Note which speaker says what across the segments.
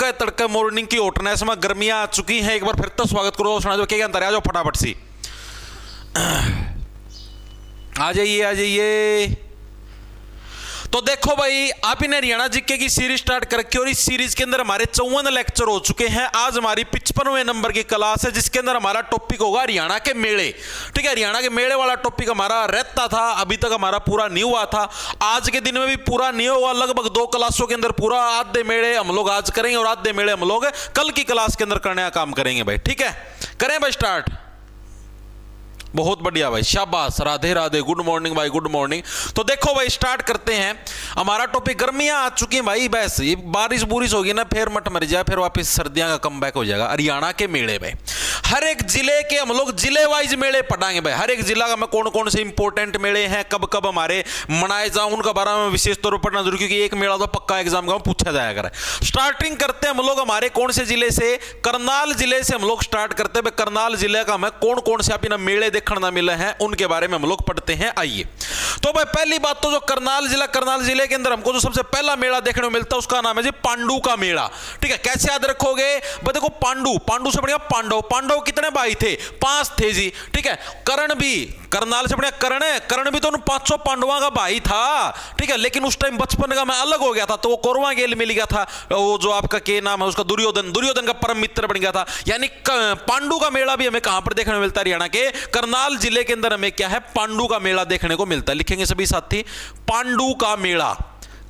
Speaker 1: तड़का तड़का morning की hotness में गर्मियां आ चुकी हैं। एक बार फिर तो स्वागत करो, सुना दो क्या अंतर आ जाओ फटाफट सी आ जाइए। तो देखो भाई, आप इन हरियाणा जीके की सीरीज स्टार्ट कर रखी और इस सीरीज के अंदर हमारे 54 लेक्चर हो चुके हैं। आज हमारी 55वें नंबर की क्लास है जिसके अंदर हमारा टॉपिक होगा हरियाणा के मेले। ठीक है, हरियाणा के मेले वाला टॉपिक हमारा रहता था, अभी तक हमारा पूरा नहीं हुआ था। आज के दिन में भी पूरा नहीं होगा, लगभग 2 क्लासों के अंदर पूरा आधे मेले हम लोग आज करेंगे और आधे मेले हम लोग कल की क्लास के अंदर करने का काम करेंगे भाई। ठीक है, करें भाई स्टार्ट। बहुत बढ़िया भाई, शाबाश, राधे राधे, गुड मॉर्निंग भाई, गुड मॉर्निंग। तो देखो भाई स्टार्ट करते हैं। हमारा टॉपिक गर्मियां आ चुकी हैं भाई, बस ये बारिश बुरिश होगी ना फिर मत मर जाए, फिर वापस सर्दियां का कमबैक हो जाएगा। हरियाणा के मेले भाई, हर एक जिले के हम लोग जिले वाइज मेले पढ़ाएंगे भाई। हर एक जिला का में कौन कौन से इंपॉर्टेंट मेले हैं, कब कब हमारे मनाए जाओ, उनका बारे में विशेष तौर पर पढ़ना जरूरी, क्योंकि एक मेला तो पक्का एग्जाम का पूछा जाएगा। स्टार्टिंग करते हैं हम लोग हमारे कौन से जिले से, करनाल जिले से हम लोग स्टार्ट करते हैं। करनाल जिले का हमें कौन कौन से आप मेले देखने ना मिले हैं उनके बारे में हम लोग पढ़ते हैं। आइए, तो भाई पहली बात तो जो करनाल जिले के अंदर हमको जो सबसे पहला मेला देखने को मिलता है उसका नाम है जी पांडु का मेला। ठीक है, कैसे याद रखोगे भाई, देखो पांडु से बढ़िया पांडव कितने भाई थे, 5 थे जी। ठीक है, कर्ण भी, करनाल से बढ़िया कर्ण भी तो उन 500 पांडवों का भाई था। ठीक है, लेकिन उस टाइम बचपन का मैं अलग हो गया था तो वो कौरवा गेल मिल गया था, वो जो आपका के नाम है उसका दुर्योधन का परम मित्र बन गया था। यानी पांडु का मेला भी हमें कहां पर देखने को मिलता है, हरियाणा के करनाल जिले के अंदर हमें क्या है, पांडु का मेला देखने को मिलता है। लिखेंगे सभी साथी, पांडु का मेला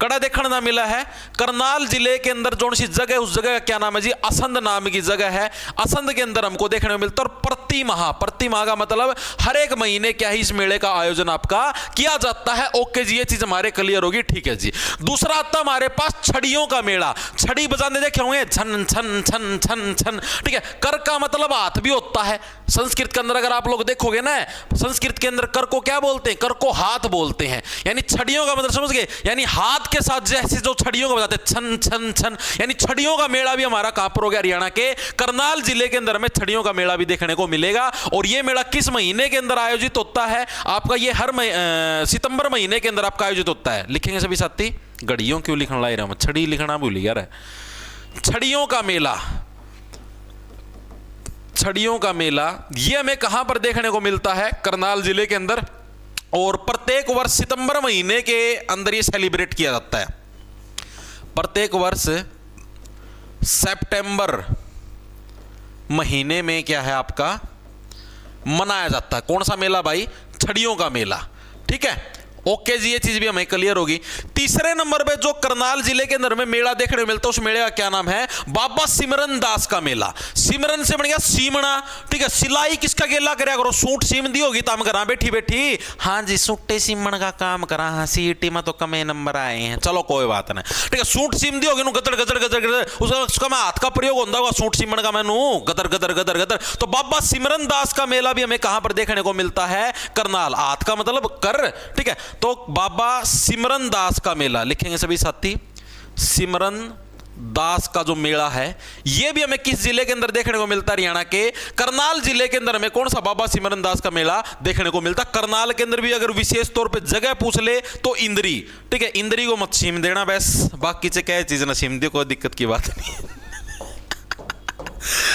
Speaker 1: कड़ा देखने ना मिला है। करनाल जिले के अंदर जो सी जगह है उस जगह का क्या नाम है जी, असंध नाम की जगह है। असंध के अंदर हमको देखने को मिलता है। और प्रति माह का मतलब हर एक महीने क्या है इस मेले का आयोजन आपका किया जाता है। ओके जी, ये चीज हमारे क्लियर होगी। ठीक है जी, दूसरा आता हमारे पास छड़ियों का मेला। छड़ी बजाने देखे होंगे, छन छन छन छन छन। ठीक है, कर का मतलब हाथ भी होता है। संस्कृत के अंदर अगर आप लोग देखोगे ना, संस्कृत के अंदर कर को क्या बोलते हैं, कर को हाथ बोलते हैं। यानी छड़ियों का मतलब समझ गए, यानी हाथ के साथ जैसे जो छड़ियों को बजाते हैं, छन छन छन, यानी छड़ियों का मेला भी हमारा कहां पर हो गया, हरियाणा के करनाल जिले के अंदर हमें छड़ियों का मेला भी देखने को मिलेगा। और यह मेला किस महीने के अंदर आयोजित होता है आपका, ये हर सितंबर महीने के अंदर आपका आयोजित होता है। लिखेंगे सभी साथी, घड़ियों क्यों लिखना ला रहा हूं, छड़ी लिखना भूल गया रे। छड़ियों का मेला यह हमें कहां पर देखने को मिलता है, करनाल जिले के अंदर। और प्रत्येक वर्ष सितंबर महीने के अंदर ये सेलिब्रेट किया जाता है। प्रत्येक वर्ष सितंबर महीने में क्या है आपका मनाया जाता है। कौन सा मेला भाई, छड़ियों का मेला। ठीक है, ओके जी, ये चीज भी हमें क्लियर होगी। तीसरे नंबर पे जो करनाल जिले के अंदर में मेला देखने को मिलता है उस मेले का क्या नाम है, बाबा सिमरन दास का मेला। सिमरन से बन गया सीमना। ठीक है, सिलाई किसका गेला करया करो, सूट सीम दी होगी तम करा बैठी हाँ जी सूटे सीमन का काम करा, हाँ सीईटी में तो कमे नंबर आए हैं, चलो कोई बात नहीं। ठीक है, सूट सीम दी होगी गदर उसका मैं हाथ का प्रयोग होता होगा सूट सीमन का, मैनू गदर। तो बाबा सिमरन दास का मेला भी हमें कहां पर देखने को मिलता है, करनाल। हाथ का मतलब कर। ठीक है, तो बाबा सिमरन दास का मेला, लिखेंगे सभी साथी, सिमरन दास का जो मेला है यह भी हमें किस जिले के अंदर देखने को मिलता है, हरियाणा के करनाल जिले के अंदर हमें कौन सा बाबा सिमरन दास का मेला देखने को मिलता है। करनाल के अंदर भी अगर विशेष तौर पे जगह पूछ ले तो इंद्री। ठीक है, इंद्री को मत सीम देना, बस बाकी से क्या चीज ना सीम दे, कोई दिक्कत की बात नहीं।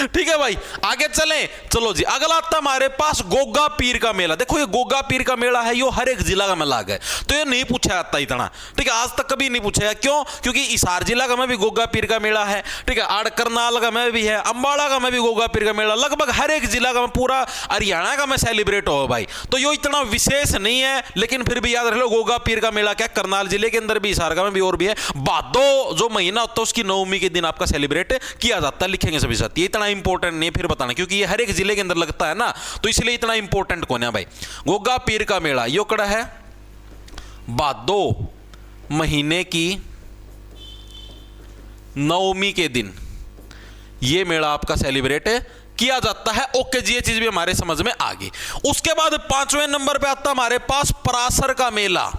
Speaker 1: ठीक है भाई, आगे चलें। चलो जी, अगला आता हमारे पास गोगा पीर का मेला। देखो ये गोगा पीर का मेला है, यो हर एक जिला का मेला है, तो ये नहीं पूछा जाता इतना। ठीक है, आज तक कभी नहीं पूछा। क्यों? क्योंकि हिसार जिला का में भी गोगा पीर का मेला है। ठीक है, आड़ करनाल का में भी है, अंबाला का में भी गोगा पीर का मेला, लगभग हर एक जिला का में, पूरा हरियाणा का में सेलिब्रेट हो भाई। तो यो इतना विशेष नहीं है, लेकिन फिर भी याद रख लो गोगा पीर का मेला क्या करनाल जिले के अंदर भी, हिसार का में भी और भी है। भादो जो महीना होता है उसकी नवमी के दिन आपका सेलिब्रेट किया जाता है। लिखेंगे सभी साथी, इतना इंपॉर्टेंट नहीं फिर बताना, क्योंकि ये हर एक जिले के अंदर लगता है ना, तो इसलिए इतना इंपॉर्टेंट कौन है भाई। गोगा पीर का मेला यो कड़ा है, भादो महीने की नवमी के दिन ये मेला आपका सेलिब्रेट किया जाता है। ओके जी, ये चीज भी हमारे समझ में आ गई। उसके बाद 5वें नंबर पे आता हमारे पास पराशर का मेला।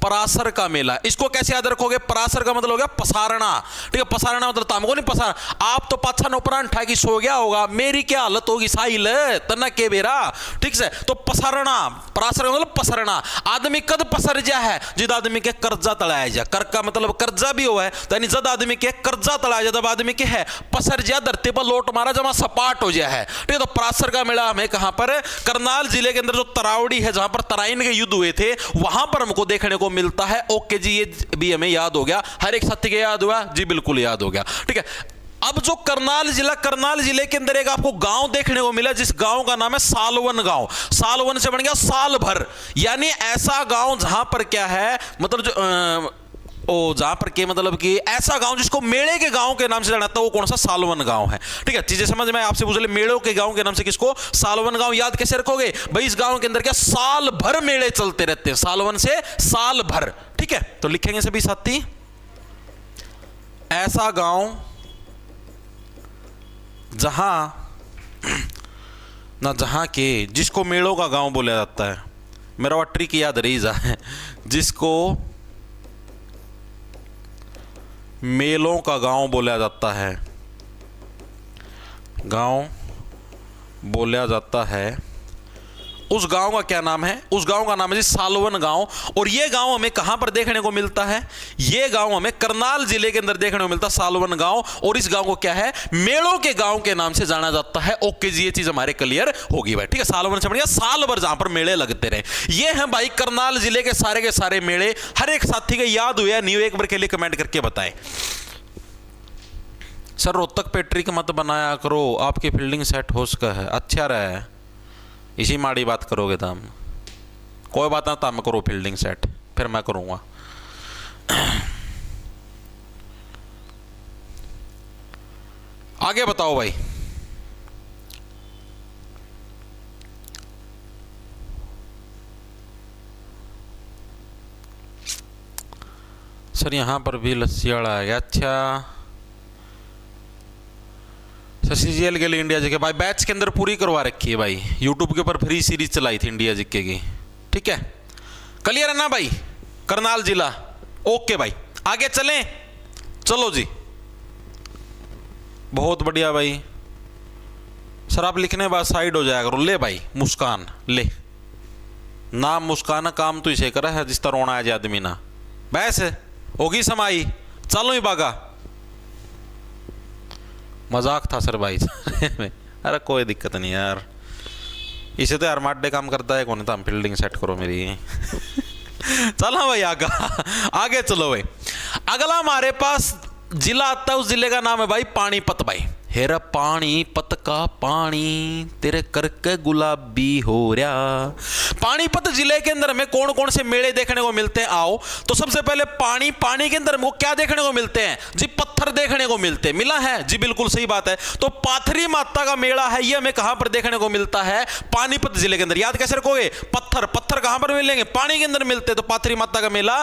Speaker 1: परासर का मेला। इसको कैसे याद रखोगे? परासर का मतलब हो गया पसारना, ठीक है। पसारना मतलब तामको नहीं पसार। आप तो पाछा नौपरान ठा की सो गया होगा, मेरी क्या हालत होगी साहिल तना के बेरा, ठीक से। तो पसारना, परासर का मतलब पसरना। आदमी कद पसर जा है जिद आदमी के कर्जा तलाया जा। कर का मतलब कर्जा भी हुआ है, तो यानी जद आदमी के कर्जा तलाया जा, तब आदमी के है पसर जा, धरती पर लोट मारा जमा सपाट हो जाए है, ठीक है। तो परासर का मेला हमें कहां पर? करनाल जिले के अंदर जो तरावड़ी है, जहां पर तराइन के युद्ध हुए थे, वहां पर हमको देखने को मिलता है। ओके जी, ये भी हमें याद हो गया। हर एक साथी के याद हुआ जी, बिल्कुल याद हो गया, ठीक है। अब जो करनाल जिले के अंदर एक आपको गांव देखने को मिला, जिस गांव का नाम है सालवन गांव। सालवन से बन गया साल भर, यानी ऐसा गांव जहां पर क्या है, मतलब जो जहां पर के मतलब कि ऐसा गांव जिसको मेले के गांव के नाम से जाना था, वो कौन सा? सालवन गांव है, ठीक है। चीजें समझ में आपसे पूछ ले, मेलों के गांव के नाम से किसको? सालवन गांव। याद कैसे रखोगे भाई? इस गांव के अंदर क्या साल भर मेले चलते रहते हैं, सालवन से साल भर, ठीक है। तो लिखेंगे सभी साथी, ऐसा गांव जहां के जिसको मेलों का गांव बोला जाता है। मेरा वो ट्रिक याद रही जाए, जिसको मेलों का गांव बोला जाता है, गांव बोला जाता है, उस गांव का क्या नाम है? उस गांव का नाम है जी सालवन गांव। और ये गांव हमें कहां पर देखने को मिलता है? ये गांव हमें करनाल जिले के अंदर देखने को मिलता है, सालवन गांव। और इस गांव को क्या है? मेलों के गांव के नाम से जाना जाता है। ओके जी, ये चीज हमारे क्लियर होगी भाई, ठीक है। सालवन से बढ़िया साल भर जहां पर मेले लगते रहे, ये हैं भाई करनाल जिले के सारे मेले। हर एक साथी के याद हुआ नहीं, एक बार के लिए कमेंट करके बताएं। सर रोहतक पे ट्रिक मत बनाया करो, आपकी फील्डिंग सेट हो सका है, अच्छा रहा है। इसी माड़ी बात करोगे तो हम, कोई बात ना, तो मैं करो फील्डिंग सेट, फिर मैं करूंगा। आगे बताओ भाई। सर यहां पर भी लस्सियाड़ा है, अच्छा। सीजीएल के लिए इंडिया जीके भाई बैच के अंदर पूरी करवा रखी है भाई, यूट्यूब के ऊपर फ्री सीरीज चलाई थी इंडिया जीके की, ठीक है। क्लियर है ना भाई? करनाल जिला, ओके भाई। आगे चलें, चलो जी, बहुत बढ़िया भाई। सर आप लिखने बाद साइड हो जाएगा, ले भाई मुस्कान, ले नाम मुस्कान, काम तो इसे करा है जिस तरह रोना है आदमी ना, बस होगी समाई, चलो ही बागा। मजाक था सर भाई अरे कोई दिक्कत नहीं यार, इसे तो यार माड्डे काम करता है कौन, तो हम फील्डिंग सेट करो मेरी चलो भाई आगे चलो भाई। अगला हमारे पास जिला आता है, उस जिले का नाम है भाई पानीपत भाई। हेरा पानीपत का पानी तेरे करके गुलाबी हो रहा। पानीपत जिले के अंदर हमें कौन कौन से मेले देखने को मिलते हैं? आओ तो सबसे पहले पानी के अंदर हमको क्या देखने को मिलते हैं जी? पत्थर देखने को मिलते हैं। मिला है जी, बिल्कुल सही बात है। तो पाथरी माता का मेला है, ये हमें कहां पर देखने को मिलता है? पानीपत जिले के अंदर। याद कैसे रखोगे? पत्थर कहां पर मिलेंगे? पानी के अंदर मिलते हैं। तो पाथरी माता का मेला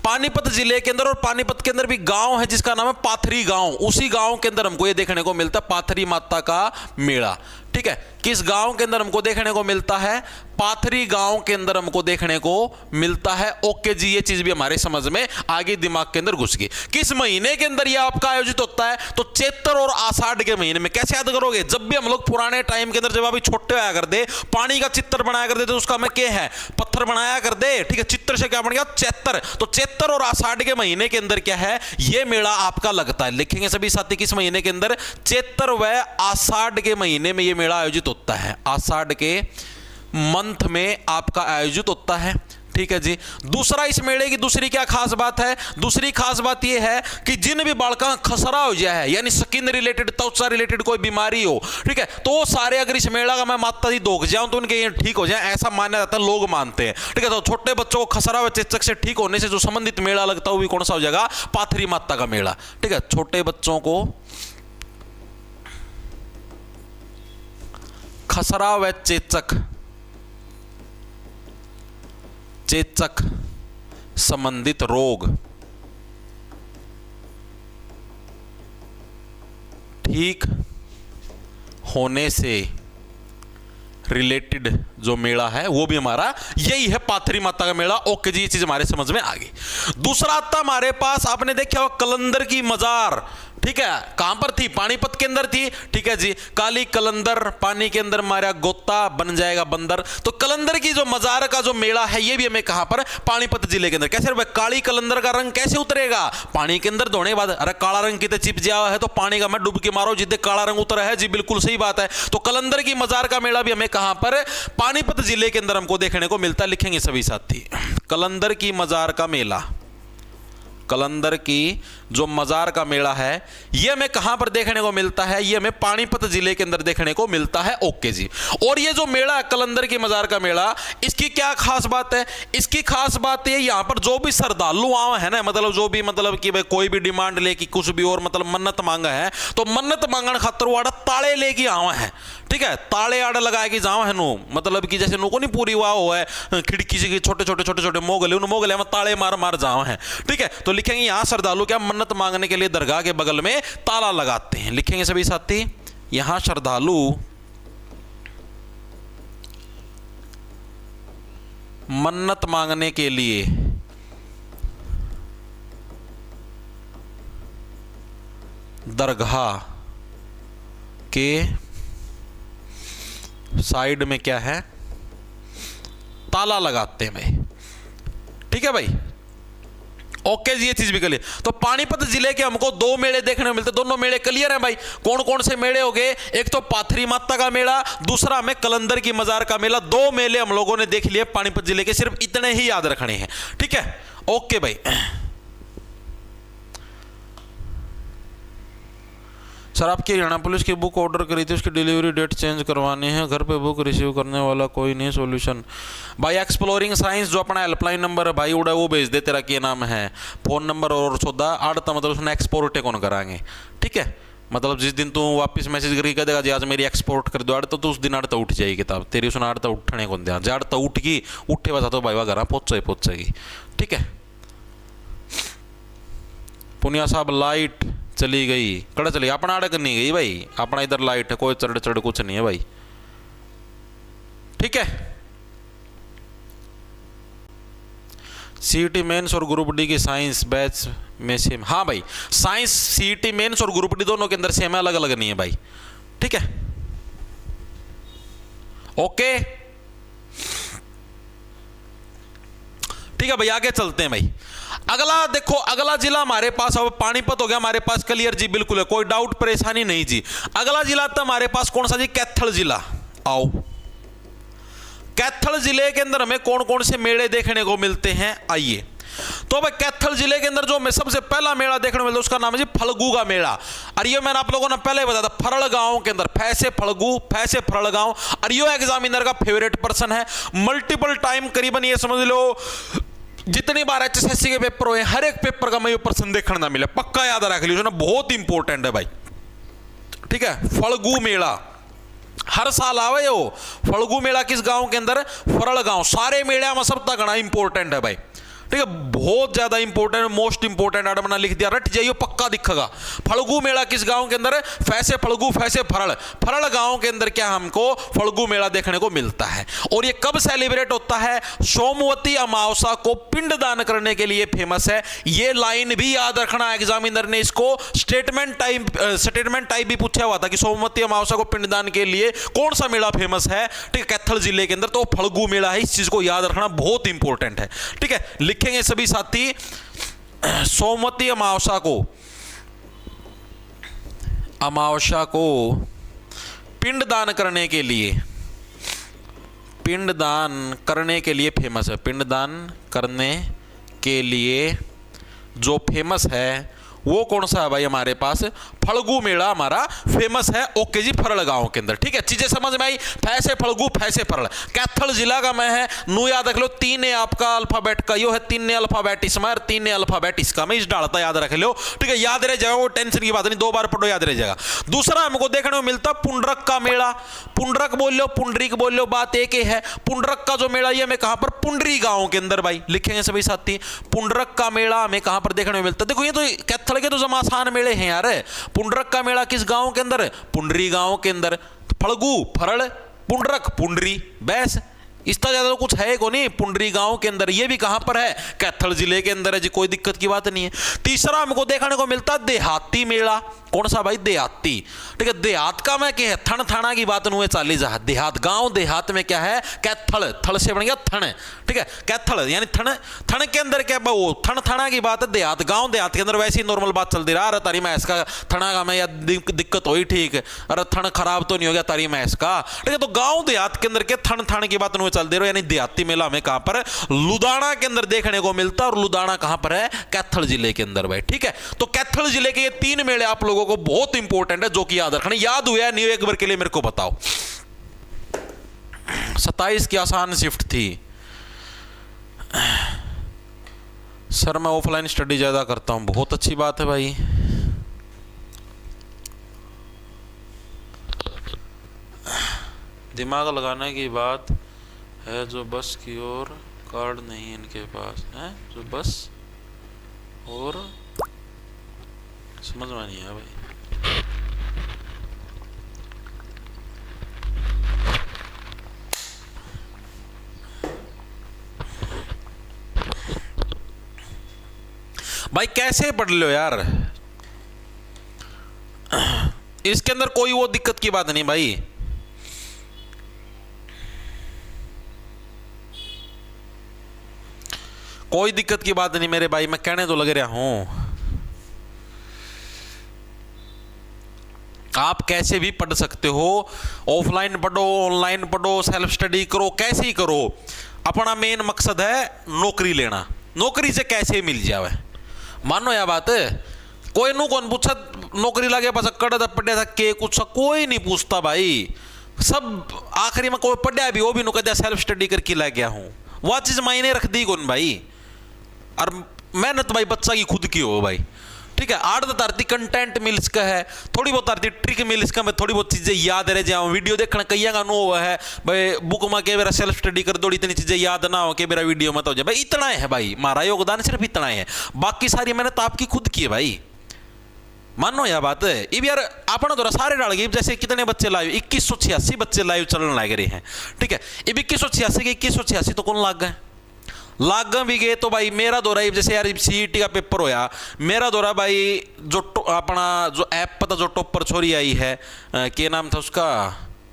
Speaker 1: पानीपत जिले के अंदर, और पानीपत के अंदर भी गांव है जिसका नाम है पाथरी गांव, उसी गांव के अंदर हमको ये देखने को मिलता है पाथरी माता का मेला, ठीक है। किस गांव के अंदर हमको देखने को मिलता है? पाथरी गांव के अंदर हमको देखने को मिलता है। ओके जी, ये चीज भी हमारे समझ में आगे दिमाग के अंदर घुस गई। किस महीने के अंदर यह आपका आयोजित होता है? तो चैत्र और आषाढ़ के महीने में। कैसे याद करोगे? जब भी हम लोग पुराने टाइम के अंदर जब अभी छोटे आया करते, पानी का चित्र बनाया करते, तो उसका हमें क्या है? पत्थर बनाया कर दे, ठीक है। चित्र से क्या बन गया? चैत्र। तो चैत्र और आषाढ़ के महीने के अंदर क्या है? यह मेला आपका लगता है। लिखेंगे सभी साथी किस महीने के अंदर? चैत्र व आषाढ़ के महीने में यह मेला आयोजित होता है। आषाढ़ के मंथ में आपका आयोजित होता है, ठीक है जी। दूसरा, इस मेले की दूसरी क्या खास बात है? दूसरी खास बात यह है कि जिन भी बालका खसरा हो जाए, यानी स्किन रिलेटेड, त्वचा रिलेटेड कोई बीमारी हो, ठीक है, तो वो सारे अगर इस मेला का मैं माता जी दोग जाऊं तो उनके ये ठीक हो जाए, ऐसा माना जाता है, लोग मानते हैं, ठीक है। तो छोटे बच्चों को खसरा व चेचक से ठीक होने से जो संबंधित मेला लगता है वो भी कौन सा हो जाएगा? पाथरी माता का मेला, ठीक है। छोटे बच्चों को खसरा व चेचक संबंधित रोग ठीक होने से रिलेटेड जो मेला है वो भी हमारा यही है, पाथरी माता का मेला। ओके जी, ये चीज हमारे समझ में आ गई। दूसरा आता हमारे पास, आपने देखा होगा कलंदर की मजार, ठीक है, कहां पर थी? पानीपत के अंदर थी, ठीक है जी। काली कलंदर, पानी के अंदर मारा गोता बन जाएगा बंदर। तो कलंदर की जो मजार का जो मेला है ये भी हमें कहां पर? पानीपत जिले के अंदर। कैसे भाई, काली कलंदर का रंग कैसे उतरेगा? पानी के अंदर धोने के बाद। अरे काला रंग कितने चिप जावा है तो पानी का मैं डुबकी मारो जितने काला रंग उतरा है जी, बिल्कुल सही बात है। तो कलंदर की मजार का मेला भी हमें कहां पर? पानीपत जिले के अंदर हमको देखने को मिलता है। लिखेंगे सभी साथी, कलंदर की मजार का मेला, कलंदर की जो मजार का मेला है यह हमें कहां पर देखने को मिलता है? यह हमें पानीपत जिले के अंदर देखने को मिलता है। ओके जी। और ये जो मेला है कलंदर की मजार का मेला, इसकी क्या खास बात है? इसकी खास बात है यहां पर जो भी श्रद्धालु आवे है ना, मतलब जो भी मतलब कि भाई कोई भी डिमांड ले कि कुछ भी और मतलब मन्नत मांगा है, तो मन्नत मांगण खातर वाड़ा ताले लेके आवे है, ठीक है, ताले आड़ लगाए कि जाओ है नो, मतलब कि जैसे नो को नहीं पूरी वाह हो है खिड़की से छोटे छोटे छोटे छोटे मोगले, उन मोगले में ताले मार मार जाओ है, ठीक है। तो लिखेंगे यहां श्रद्धालु क्या मन्नत मांगने के लिए दरगाह के बगल में ताला लगाते हैं। लिखेंगे सभी साथी, यहां श्रद्धालु मन्नत मांगने के लिए दरगाह के साइड में क्या है? ताला लगाते हैं भाई, ठीक है भाई। ओके जी, ये चीज भी क्लियर। तो पानीपत जिले के हमको दो मेले देखने को मिलते, दोनों मेले क्लियर हैं भाई। कौन कौन से मेले हो गए? एक तो पाथरी माता का मेला, दूसरा हमें कलंदर की मजार का मेला। दो मेले हम लोगों ने देख लिए पानीपत जिले के, सिर्फ इतने ही याद रखने हैं, ठीक है। ओके भाई। सर आपकी हरियाणा पुलिस की बुक ऑर्डर करी थी, उसकी डिलीवरी डेट चेंज करवानी है, घर पे बुक रिसीव करने वाला कोई नहीं, सॉल्यूशन भाई एक्सप्लोरिंग साइंस जो अपना हेल्पलाइन नंबर है भाई उड़ा वो भेज दे, तेरा क्या नाम है, फोन नंबर और 14 8 मतलब उसने एक्सपोर्ट कौन कराएंगे, ठीक है। मतलब जिस दिन तू वापस मैसेज करके कह देगा जी आज मेरी एक्सपोर्ट कर दो आड़, तो उस दिन आड़ तो उठ जाएगी किताब तेरी, उसने आड़ तो उठने को दिया जाड़ तो उठ गई, उठे बसा तो भाई वह घर पहुँच जाएगी, ठीक है। पुनिया साहब लाइट चली गई, कड़ा चली अपना आड़क नहीं गई भाई, अपना इधर लाइट है, कोई चढ़ चढ़ कुछ नहीं है भाई, ठीक है। सीईटी मेंस और ग्रुप डी की साइंस बैच में सेम, हाँ भाई साइंस सीईटी मेंस और ग्रुप डी दोनों के अंदर सेम है, अलग अलग नहीं है भाई, ठीक है। ओके ठीक है भाई, आगे चलते हैं भाई। अगला देखो, अगला जिला हमारे पास अब पानीपत हो गया हमारे पास क्लियर जी, बिल्कुल है, कोई डाउट परेशानी नहीं जी। अगला जिला था हमारे पास कौन सा जी? कैथल जिला। आओ, कैथल जिले के अंदर हमें कौन कौन से मेले देखने को मिलते हैं, आइए। तो भाई कैथल जिले के अंदर जो हमें सबसे पहला मेला देखने को मिलता है उसका नाम है जी फल्गू का मेला। और ये मैंने आप लोगों ने पहले बताया था, फरल गांव के अंदर, फैसे फल्गू फैसे फरल गांव। और ये एग्जामिनर का फेवरेट पर्सन है, मल्टीपल टाइम करीबन ये समझ लो जितनी बार एचएसएससी के पेपर हुए हर एक पेपर का मैं ये पर्सन देखने ना मिले, पक्का याद रख लीजिए ना, बहुत इंपॉर्टेंट है भाई, ठीक है। फल्गू मेला हर साल आवे हो, फल्गू मेला किस गांव के अंदर? फरल गांव। सारे मेले में सब तक घना इंपॉर्टेंट है भाई, ठीक है, बहुत ज्यादा इंपॉर्टेंट, मोस्ट इंपॉर्टेंट आडमना लिख दिया, रट जाइयो पक्का दिखेगा। फल्गू मेला किस गांव के अंदर? फैसे फल्गू फैसे फरल, फरल गांव के अंदर क्या हमको फल्गू मेला देखने को मिलता है। और ये कब सेलिब्रेट होता है? सोमवती अमावस्या को पिंडदान करने के लिए फेमस है। ये लाइन भी याद रखना, एग्जामिनर ने इसको स्टेटमेंट टाइप भी पूछा हुआ था कि सोमवती अमावस्या को पिंडदान के लिए कौन सा मेला फेमस है, ठीक है, कैथल जिले के अंदर, तो फल्गू मेला है। इस चीज को याद रखना बहुत इंपॉर्टेंट है, ठीक है। लिखेंगे सभी साथी, सोमवती अमावस्या को पिंडदान करने के लिए फेमस है। पिंडदान करने के लिए जो फेमस है वो कौन सा है भाई? हमारे पास फल्गू मेला हमारा फेमस है। ओके जी, फरल गांव के अंदर, ठीक है, चीजें समझ में आई। फैसे फल्गू फैसे फरल, कैथल जिला का मैं है, नू याद रख लो, 3 ए आपका अल्फाबेट का यो है, 3 ए अल्फाबेटिस में और 3 ए अल्फाबेटिस का, मैं इस डालता याद रख लो, ठीक है, याद रह जाएगा, वो टेंशन की बात नहीं, 2 बार पढ़ो याद रह जाएगा। दूसरा हमको देखने को मिलता पुंडरक का मेला। पुंडरक बोल लो, पुंडरीक बोल लो, बात एक ही है। पुंडरक का जो मेला ये हमें कहां पर? पुंडरी गांव के अंदर भाई, लिखेंगे सभी साथी, पुंडरक का मेला हमें कहां पर देखने को मिलता है? देखो ये तो कैथल के तो जमासान मेले हैं यार। पुंडरक का मेला किस गांव के अंदर? पुंडरी गांव के अंदर। फल्गू फरल पुंडरक पुंडरी बस, इसका ज्यादा तो कुछ है को नहीं। पुंडरी गांव के अंदर, ये भी कहां पर है, कैथल जिले के अंदर है जी, कोई दिक्कत की बात नहीं है। तीसरा हमको देखने को मिलता है देहाती मेला। कौन सा भाई, देहाती, ठीक है। देहात का में क्या है, थन थाना की बात नुए चाली जा, देहात गांव देहात में क्या है, कैथल, थल से बन गया थन, ठीक है, कैथल यानी थन, थन के अंदर क्या वो थन थाना की बात है, देहात गांव देहात के अंदर वैसी नॉर्मल बात चलती रहा, अरे तारी मैस का थना का में या दिक्कत हुई, ठीक है, अरे थन खराब तो नहीं हो गया तारी मैस का, ठीक है। तो गांव देहात के अंदर क्या थन थाने की बात नुए चल दे रहे, यानी देहाती मेला हमें कहां पर, लुधियाना के अंदर देखने को मिलता है, और लुधियाना कहां पर है, कैथल जिले के अंदर भाई, ठीक है। तो कैथल जिले के ये 3 मेले आप लोगों को बहुत इंपॉर्टेंट है, जो कि याद रखना। याद हुआ नहीं, एक बार के लिए मेरे को बताओ। 27 की आसान शिफ्ट थी सर, मैं ऑफलाइन स्टडी ज्यादा करता हूं, बहुत अच्छी बात है भाई। दिमाग लगाने की बात है, जो बस की ओर कार्ड नहीं इनके पास है, जो बस और समझ में नहीं आया भाई। भाई कैसे पढ़ लो यार, इसके अंदर कोई वो दिक्कत की बात नहीं भाई। कोई दिक्कत की बात नहीं मेरे भाई, मैं कहने तो लग रहा हूं। आप कैसे भी पढ़ सकते हो, ऑफलाइन पढ़ो, ऑनलाइन पढ़ो, सेल्फ स्टडी करो, कैसे ही करो। अपना मेन मकसद है नौकरी लेना, नौकरी से कैसे मिल जावे। मानो यह बात, कोई नू कौन पूछा नौकरी लगे पास कड़ पढ़े था के कुछ, कोई नहीं पूछता भाई। सब आखिरी में कोई पढ़ा भी, वो भी नु कह सेल्फ स्टडी करके ला गया हूं, वह चीज मायने रख दी कौन भाई। और मेहनत भाई बच्चा की खुद की हो भाई, ठीक है। आड़ तारती कंटेंट मिल इसका है, थोड़ी बहुत तारती ट्रिक मिल इसका में, थोड़ी बहुत चीजें याद रह जाओ। वीडियो देखना कई का नो हुआ है भाई, बुक में के मेरा सेल्फ स्टडी कर दो, इतनी चीजें याद ना हो के मेरा वीडियो में तो हो जाए भाई। इतना है भाई, हमारा योगदान सिर्फ इतना है, बाकी सारी मेहनत आपकी खुद की है भाई। मानो यह बात है। अब यार अपना द्वारा सारे डाल गए, जैसे कितने बच्चे लाइव, 2186 बच्चे लाइव चलने लग रहे हैं, ठीक है। अब 2186 के 2186 तो कौन लाग गए, लाग भी गए तो भाई मेरा दौरा, जैसे यार सीईटी का पेपर होया, मेरा दौरा भाई जो अपना जो ऐप पता जो टॉपर छोरी आई है, क्या नाम था उसका,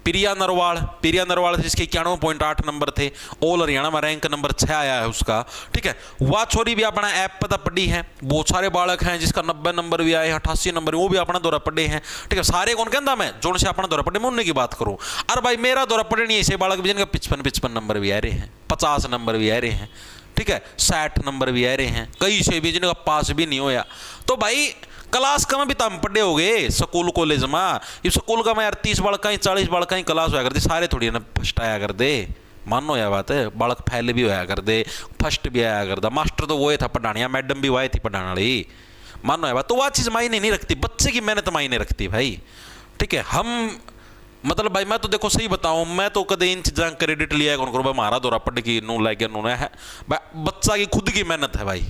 Speaker 1: प्रिया नरवाल जिसके 91.8 नंबर थे, ऑल हरियाणा में रैंक नंबर 6 आया है उसका, ठीक है। वह छोरी भी अपना ऐप पता पढ़ी है। बहुत सारे बालक हैं जिसका 90 नंबर भी आए, 88 नंबर, वो भी अपना दौरा पढ़े हैं, ठीक है। सारे कौन कहता मैं जोन से अपना दौरा पढ़े, मैं उनकी बात करूँ। अरे भाई मेरा दौरा पढ़े नहीं, ऐसे बालक भी जिनका 55 नंबर भी आ रहे हैं, 50 नंबर भी आ रहे हैं, ठीक है, 60 नंबर भी आ रहे हैं, कई से भी जिनका पास भी नहीं होया। तो भाई क्लास का में भी तम पढ़े हो गए स्कूल कॉलेज में, ये स्कूल का में यार 30 बालक 40 बालक क्लास होया करते, सारे थोड़ी ना फर्स्ट आया कर दे। मानो यह बात है, बालक फैल भी होया कर दे, फर्स्ट भी आया करता, मास्टर तो वो था पढ़ाने, मैडम भी वही थी पढ़ाने वाली। मानो यह बात, तो वह चीज़ मायने नहीं रखती, बच्चे की मेहनत मायने रखती भाई, ठीक है। हम मतलब भाई मैं तो देखो सही बताऊं, मैं तो कदे इन चीज़ों का क्रेडिट लिया कौन करो भाई, हमारा दौरा पढ़ के नू लग गया नू है बच्चा की खुद की मेहनत है भाई,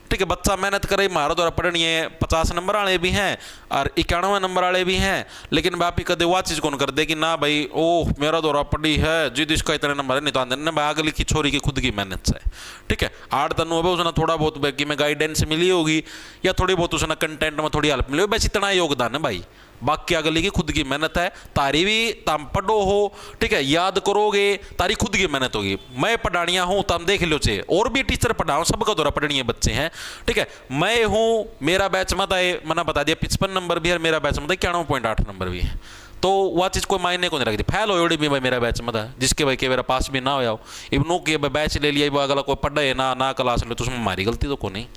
Speaker 1: ठीक है। बच्चा मेहनत करे, हमारा दौरा पढ़नी है, 50 नंबर वाले भी हैं और 91 नंबर वाले भी हैं, लेकिन बापी कदे वह चीज़ कौन कर दे कि ना भाई ओह मेरा दौरा पढ़ी है जिद इसका इतने नंबर है, नहीं तो आंदे ना भाई अगली की छोरी की खुद की मेहनत से, ठीक है। 8 तनु हो उसने थोड़ा बहुत कि में गाइडेंस मिली होगी या थोड़ी बहुत उसने कंटेंट में थोड़ी हेल्प मिली होगी, बस इतना योगदान है भाई, बाकी अगली की खुद की मेहनत है। तारी भी तम पढ़ो हो, ठीक है, याद करोगे, तारी खुद की मेहनत होगी। मैं पढ़ानिया हूँ तम देख लो चे, और भी टीचर पढ़ाऊँ, सबका दौरा पढ़नी बच्चे हैं, ठीक है। मैं हूँ, मेरा बैच मत आए, मैंने बता दिया 55 नंबर भी है, मेरा बैच मत 91.8 नंबर भी है, तो वह चीज़ कोई मायने को नहीं रखती। फैल हो भी भाई मेरा बैच मत है, जिसके भाई के मेरा पास भी ना हो, इब नो के बैच ले लिया, अगला कोई पढ़े ना क्लास ले, तो उसमें हमारी गलती तो कोई नहीं,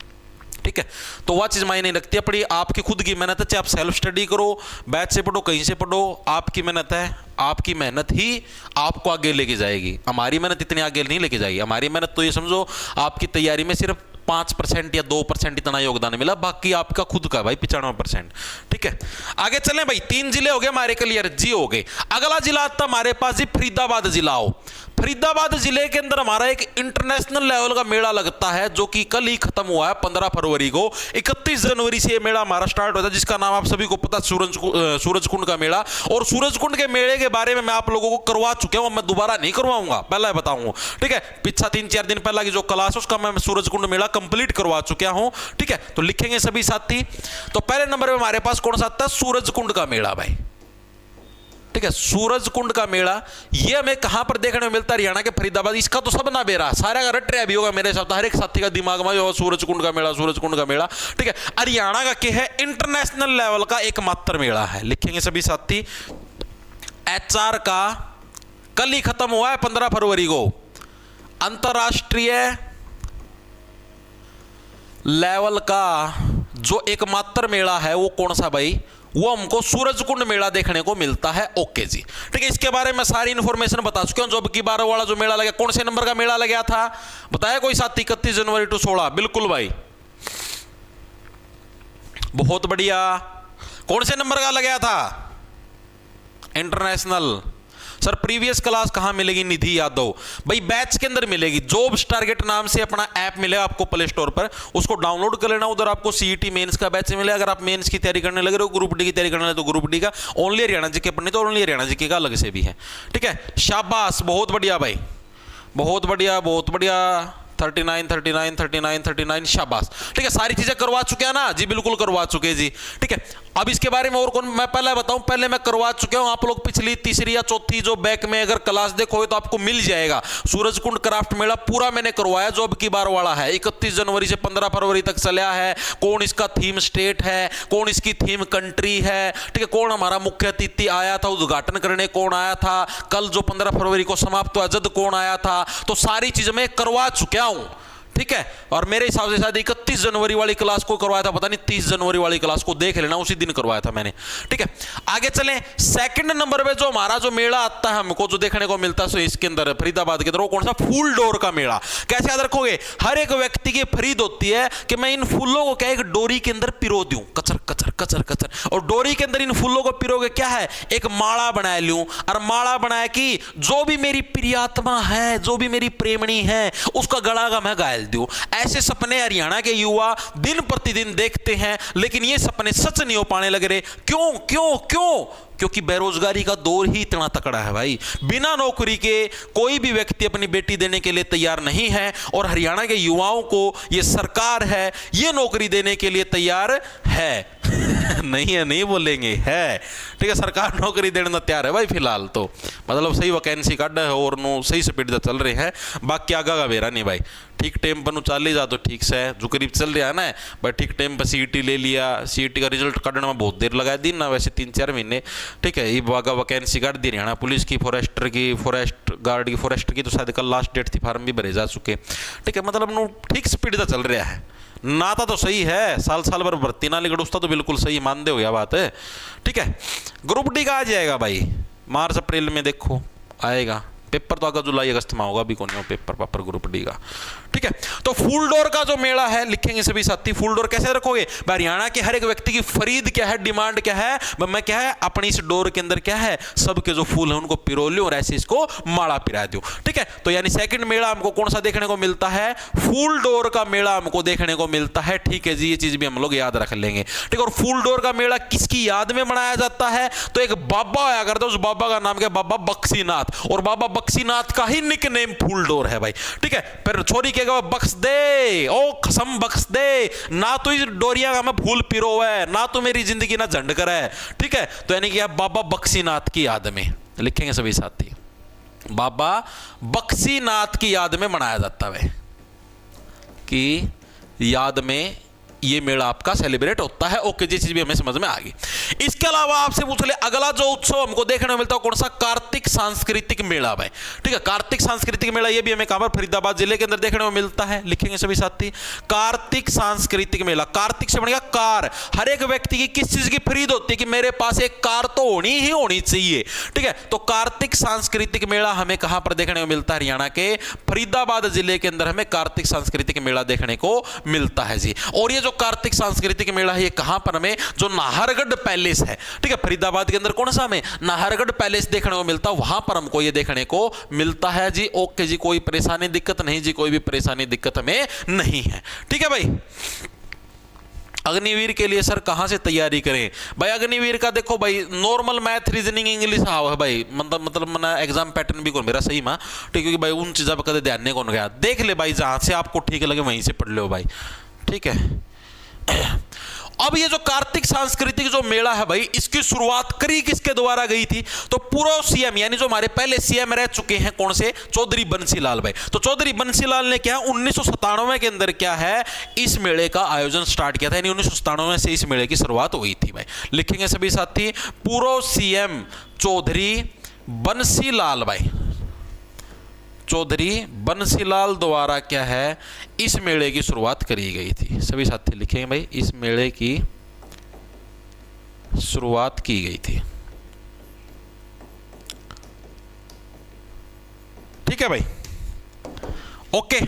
Speaker 1: ठीक है। तो वह चीज़ मायने नहीं रखती, अपनी आपकी खुद की मेहनत है, चाहे आप सेल्फ स्टडी करो, बैच से पढ़ो, कहीं से पढ़ो, आपकी मेहनत है, आपकी मेहनत ही आपको आगे लेके जाएगी। हमारी मेहनत इतनी आगे नहीं लेके जाएगी, हमारी मेहनत तो ये समझो आपकी तैयारी में सिर्फ 5% या 2% इतना योगदान मिला, बाकी आपका खुद का भाई 95%, ठीक है। आगे चलें भाई, 3 जिले हो गए हमारे क्लियर जी हो गए। अगला जिला आता हमारे पास जी फरीदाबाद जिला हो। फरीदाबाद जिले के अंदर हमारा एक इंटरनेशनल लेवल का मेला लगता है जो कि कल ही खत्म हुआ है 15 फरवरी को। 31 जनवरी से ये मेला हमारा स्टार्ट होता है जिसका नाम आप सभी को पता है सूरजकुंड का मेला। और सूरजकुंड के मेले के बारे में मैं आप लोगों को करवा चुका हूं, मैं दोबारा नहीं करवाऊंगा, पहला बताऊंगा। ठीक है, पिछला 3-4 दिन पहला की जो क्लास है उसका मैं सूरजकुंड मेला कंप्लीट करवा चुका हूं। ठीक है, तो लिखेंगे सभी साथी। तो पहले नंबर पे हमारे पास कौन सा आता है? सूरजकुंड का मेला भाई। ठीक है, सूरजकुंड का मेला ये हमें कहां पर देखने को मिलता है? हरियाणा के फरीदाबाद। इसका तो सब ना बेरा सारा का रट रहा भी होगा मेरे साथ, हर एक साथी का दिमाग में जो सूरजकुंड का मेला, सूरजकुंड का मेला। ठीक है, हरियाणा का क्या है? इंटरनेशनल लेवल का एकमात्र मेला है। लिखेंगे सभी साथी। HR का कल ही खत्म हुआ है 15 फरवरी को। अंतरराष्ट्रीय लेवल का जो एकमात्र मेला है वो कौन सा भाई? वो हमको सूरजकुंड मेला देखने को मिलता है। ओके जी, ठीक है, इसके बारे में सारी इंफॉर्मेशन बता चुके हैं। जो अब की 12 वाला जो मेला लगा, कौन से नंबर का मेला लगा था बताया कोई साथी? 31 जनवरी टू 16। बिल्कुल भाई, बहुत बढ़िया। कौन से नंबर का लगा था? इंटरनेशनल। सर प्रीवियस क्लास कहां मिलेगी? निधि यादव भाई बैच के अंदर मिलेगी। जॉब्स टारगेट नाम से अपना ऐप मिलेगा आपको प्ले स्टोर पर, उसको डाउनलोड कर लेना। उधर आपको सीईटी मेंस का बैच मिलेगा। अगर आप मेंस की तैयारी करने लगे हो, ग्रुप डी की तैयारी करने लगे तो ग्रुप डी का, ओनली हरियाणा जीके पढ़नी तो ओनली हरियाणा जीके का अलग से भी है। ठीक है, शाबाश, बहुत बढ़िया भाई, बहुत बढ़िया, बहुत बढ़िया। 39 39 39 39, शाबाश। ठीक है, सारी चीजें करवा चुके हैं ना जी? बिल्कुल करवा चुके हैं जी। ठीक है, अब इसके बारे में और कौन मैं पहले बताऊं? पहले मैं करवा चुका हूं। आप लोग पिछली तीसरी या चौथी जो बैक में अगर क्लास देखोगे तो आपको मिल जाएगा। सूरजकुंड क्राफ्ट मेला पूरा मैंने करवाया जो अब की बार वाला है। 31 जनवरी से 15 फरवरी तक चला है। कौन इसका थीम स्टेट है, कौन इसकी थीम कंट्री है। ठीक है, कौन हमारा मुख्य अतिथि आया था, उद्घाटन करने कौन आया था, कल जो 15 फरवरी को समाप्त हुआ जद कौन आया था, तो सारी चीजें मैं करवा चुका हूं। ठीक है, और मेरे हिसाब से शायद 31 जनवरी वाली क्लास को करवाया था, पता नहीं 30 जनवरी वाली क्लास को देख लेना, उसी दिन करवाया था मैंने। ठीक है, आगे चलें। सेकंड नंबर पे जो हमारा जो मेला आता है हमको जो देखने को मिलता है इसके अंदर फरीदाबाद के अंदर, वो कौन सा? फूल डोर का मेला। कैसे याद रखोगे? हर एक व्यक्ति की फरीद होती है कि मैं इन फूलों को क्या एक डोरी के अंदर पिरो दूं, कचर कचर कचर कचर, और डोरी के अंदर इन फूलों को पिरोगे क्या है? एक माला बना लूं, और माला बनाया कि जो भी मेरी प्रियात्मा है, जो भी मेरी प्रेमणी है, उसका गला का मैं गायल दूं। ऐसे सपने हरियाणा के युवा दिन प्रतिदिन देखते हैं, लेकिन ये सपने सच नहीं हो पाने लग रहे। क्यों क्यों क्यों? क्योंकि बेरोजगारी का दौर ही इतना तकड़ा है भाई। बिना नौकरी के कोई भी व्यक्ति अपनी बेटी देने के लिए तैयार नहीं है, और हरियाणा के युवाओं को ये सरकार है ये नौकरी देने के लिए तैयार है। नहीं है, नहीं बोलेंगे, है। ठीक है, सरकार नौकरी देने तैयार है भाई फिलहाल तो, मतलब सही वैकेंसी काट है और नो सही स्पीड से चल रहे हैं। बाकी आगा का बेरा नहीं भाई। ठीक टाइम पर चल ही जा तो ठीक से जो करीब चल रहा है ना भाई। ठीक टाइम पर सीईटी ले लिया, सीईटी का रिजल्ट काटने में बहुत देर लगा दी ना, वैसे 3-4 महीने। ठीक है, ये आगा वैकेंसी काट दी हरियाणा पुलिस की, फॉरेस्टर की, फॉरेस्ट गार्ड की, फॉरेस्टर की तो शायद कल लास्ट डेट थी, फार्म भी भरे जा चुके। ठीक है, मतलब नो ठीक स्पीड से चल रहा है। नाता तो सही है, साल साल भर भर्ती ना लेकर उसका तो बिल्कुल सही मान दे हो गया बात है। ठीक है, ग्रुप डी का आ जाएगा भाई मार्च अप्रैल में, देखो आएगा। पेपर तो अगर जुलाई अगस्त में होगा, भी कौन है पेपर ग्रुप डी का। ठीक है, तो फूल डोर का जो मेला है लिखेंगे सभी साथी। फूल डोर कैसे रखोगे? हरियाणा के हर एक व्यक्ति की फरीद क्या है, डिमांड क्या है? मैं क्या है अपनी इस डोर के अंदर क्या है, सबके जो फूल है उनको पिरो लूं और ऐसे इसको माला पिरा दूं। ठीक है, तो यानी सेकंड मेला हमको कौन सा देखने को मिलता है? फूल डोर का मेला हमको देखने को मिलता है। ठीक है जी, ये चीज भी हम लोग याद रख लेंगे। ठीक है, और फूल डोर का मेला किसकी याद में मनाया जाता है? तो एक बाबा आया करता है, उस बाबा का नाम क्या? बाबा बक्सीनाथ। और बाबा बक्सीनाथ का ही निक नेम फूल डोर है भाई। ठीक है, फिर छोरी के बख्श दे, ओ कसम बख्श दे, ना तो इस डोरिया का मैं फूल पिरो है, ना तो मेरी जिंदगी ना झंड कर है। ठीक है, तो यानी कि बाबा बक्सीनाथ की याद में लिखेंगे सभी साथी। बाबा बक्सीनाथ की याद में मनाया जाता है कि याद में ये मेला आपका सेलिब्रेट होता है। ओके जी, चीज भी हमें समझ में आ गई। इसके अलावा आपसे पूछ ले अगला जो उत्सव हमको देखने को मिलता है कौन सा? कार्तिक सांस्कृतिक मेला भाई। ठीक है, कार्तिक सांस्कृतिक मेला ये भी हमें कहां पर? फरीदाबाद जिले के अंदर देखने को मिलता है। लिखेंगे सभी साथी कार्तिक सांस्कृतिक मेला। कार्तिक से बनेगा कार। हर एक व्यक्ति की किस चीज की फरीद होती है कि मेरे पास एक कार तो होनी ही होनी चाहिए। ठीक है, तो कार्तिक सांस्कृतिक मेला हमें कहां पर देखने को मिलता है? हरियाणा के फरीदाबाद जिले के अंदर हमें कार्तिक सांस्कृतिक मेला देखने को मिलता है जी। और ये जो कार्तिक सांस्कृतिक मेला है ये कहां पर हमें जो नाहरगढ़ पैलेस है, ठीक है, फरीदाबाद के अंदर कौन सा हमें नाहरगढ़ पैलेस देखने को मिलता है, वहां पर हमको ये देखने को मिलता है जी। ओके जी, कोई परेशानी दिक्कत नहीं जी, कोई भी परेशानी दिक्कत हमें नहीं है। ठीक है भाई, अग्निवीर के लिए सर कहां से तैयारी करें भाई? अग्निवीर का देखो भाई, नॉर्मल मैथ रीजनिंग इंग्लिश आओ है भाई, मतलब मना एग्जाम पैटर्न भी कौन मेरा सही मां, ठीक है, क्योंकि भाई उन चीज़ों पर कदे ध्यान नहीं कौन गया। देख ले भाई, जहां से आपको ठीक लगे वहीं से पढ़ लो भाई, ठीक है। अब ये जो कार्तिक सांस्कृतिक जो मेला है भाई, इसकी शुरुआत करी किसके द्वारा गई थी? तो पूर्व सीएम यानी जो हमारे पहले सीएम रह चुके हैं, कौन से? चौधरी बंसीलाल भाई। तो चौधरी बंसीलाल ने क्या 1997 के अंदर क्या है इस मेले का आयोजन स्टार्ट किया था, यानी 1997 से इस मेले की शुरुआत हुई थी भाई। लिखेंगे सभी साथी, पूर्व सीएम चौधरी बंसीलाल भाई, चौधरी बंसीलाल द्वारा क्या है इस मेले की शुरुआत करी गई थी। सभी साथी लिखेंगे भाई, इस मेले की शुरुआत की गई थी। ठीक है भाई, ओके।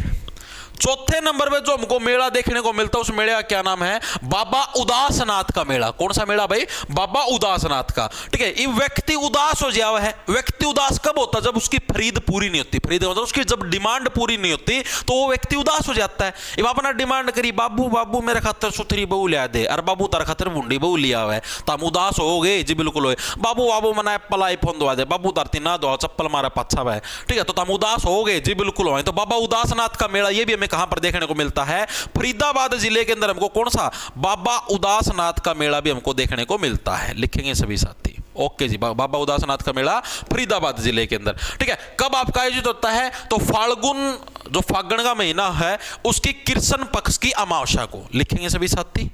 Speaker 1: चौथे नंबर पे जो हमको मेला देखने को मिलता है उस मेले का क्या नाम है? बाबा उदासनाथ का मेला। कौन सा मेला भाई? बाबा उदासनाथ का। ठीक है, ये व्यक्ति उदास हो जावा है। व्यक्ति उदास कब होता है? जब उसकी खरीद पूरी नहीं होती। खरीद मतलब उसकी जब डिमांड पूरी नहीं होती तो वो व्यक्ति उदास हो जाता है। अब अपना डिमांड करी, बाबू बाबू मेरे खातर सुथरी बहू लिया दे, और बाबू तार खातर बूंदी बहू लिया हुआ है, तो हम उदास हो गए जी, बिल्कुल हो। बाबू बाबू मना एप्पल आईफोन दवा दे, बाबू तारती ना दो चप्पल मारा पाछा है, ठीक है, तो हम उदास हो गए जी, बिल्कुल हो। तो बाबा उदासनाथ का मेला ये भी कहां पर देखने को मिलता है? फरीदाबाद जिले के अंदर हमको कौन सा बाबा उदासनाथ का मेला भी हमको देखने को मिलता है। लिखेंगे सभी साथी, ओके जी। बाबा उदासनाथ का मेला फरीदाबाद जिले के अंदर, ठीक है। कब आपका आयोजित होता है? तो फाल्गुन, जो फागण का महीना है उसकी कृष्ण पक्ष की अमावस्या को। लिखेंगे सभी साथी,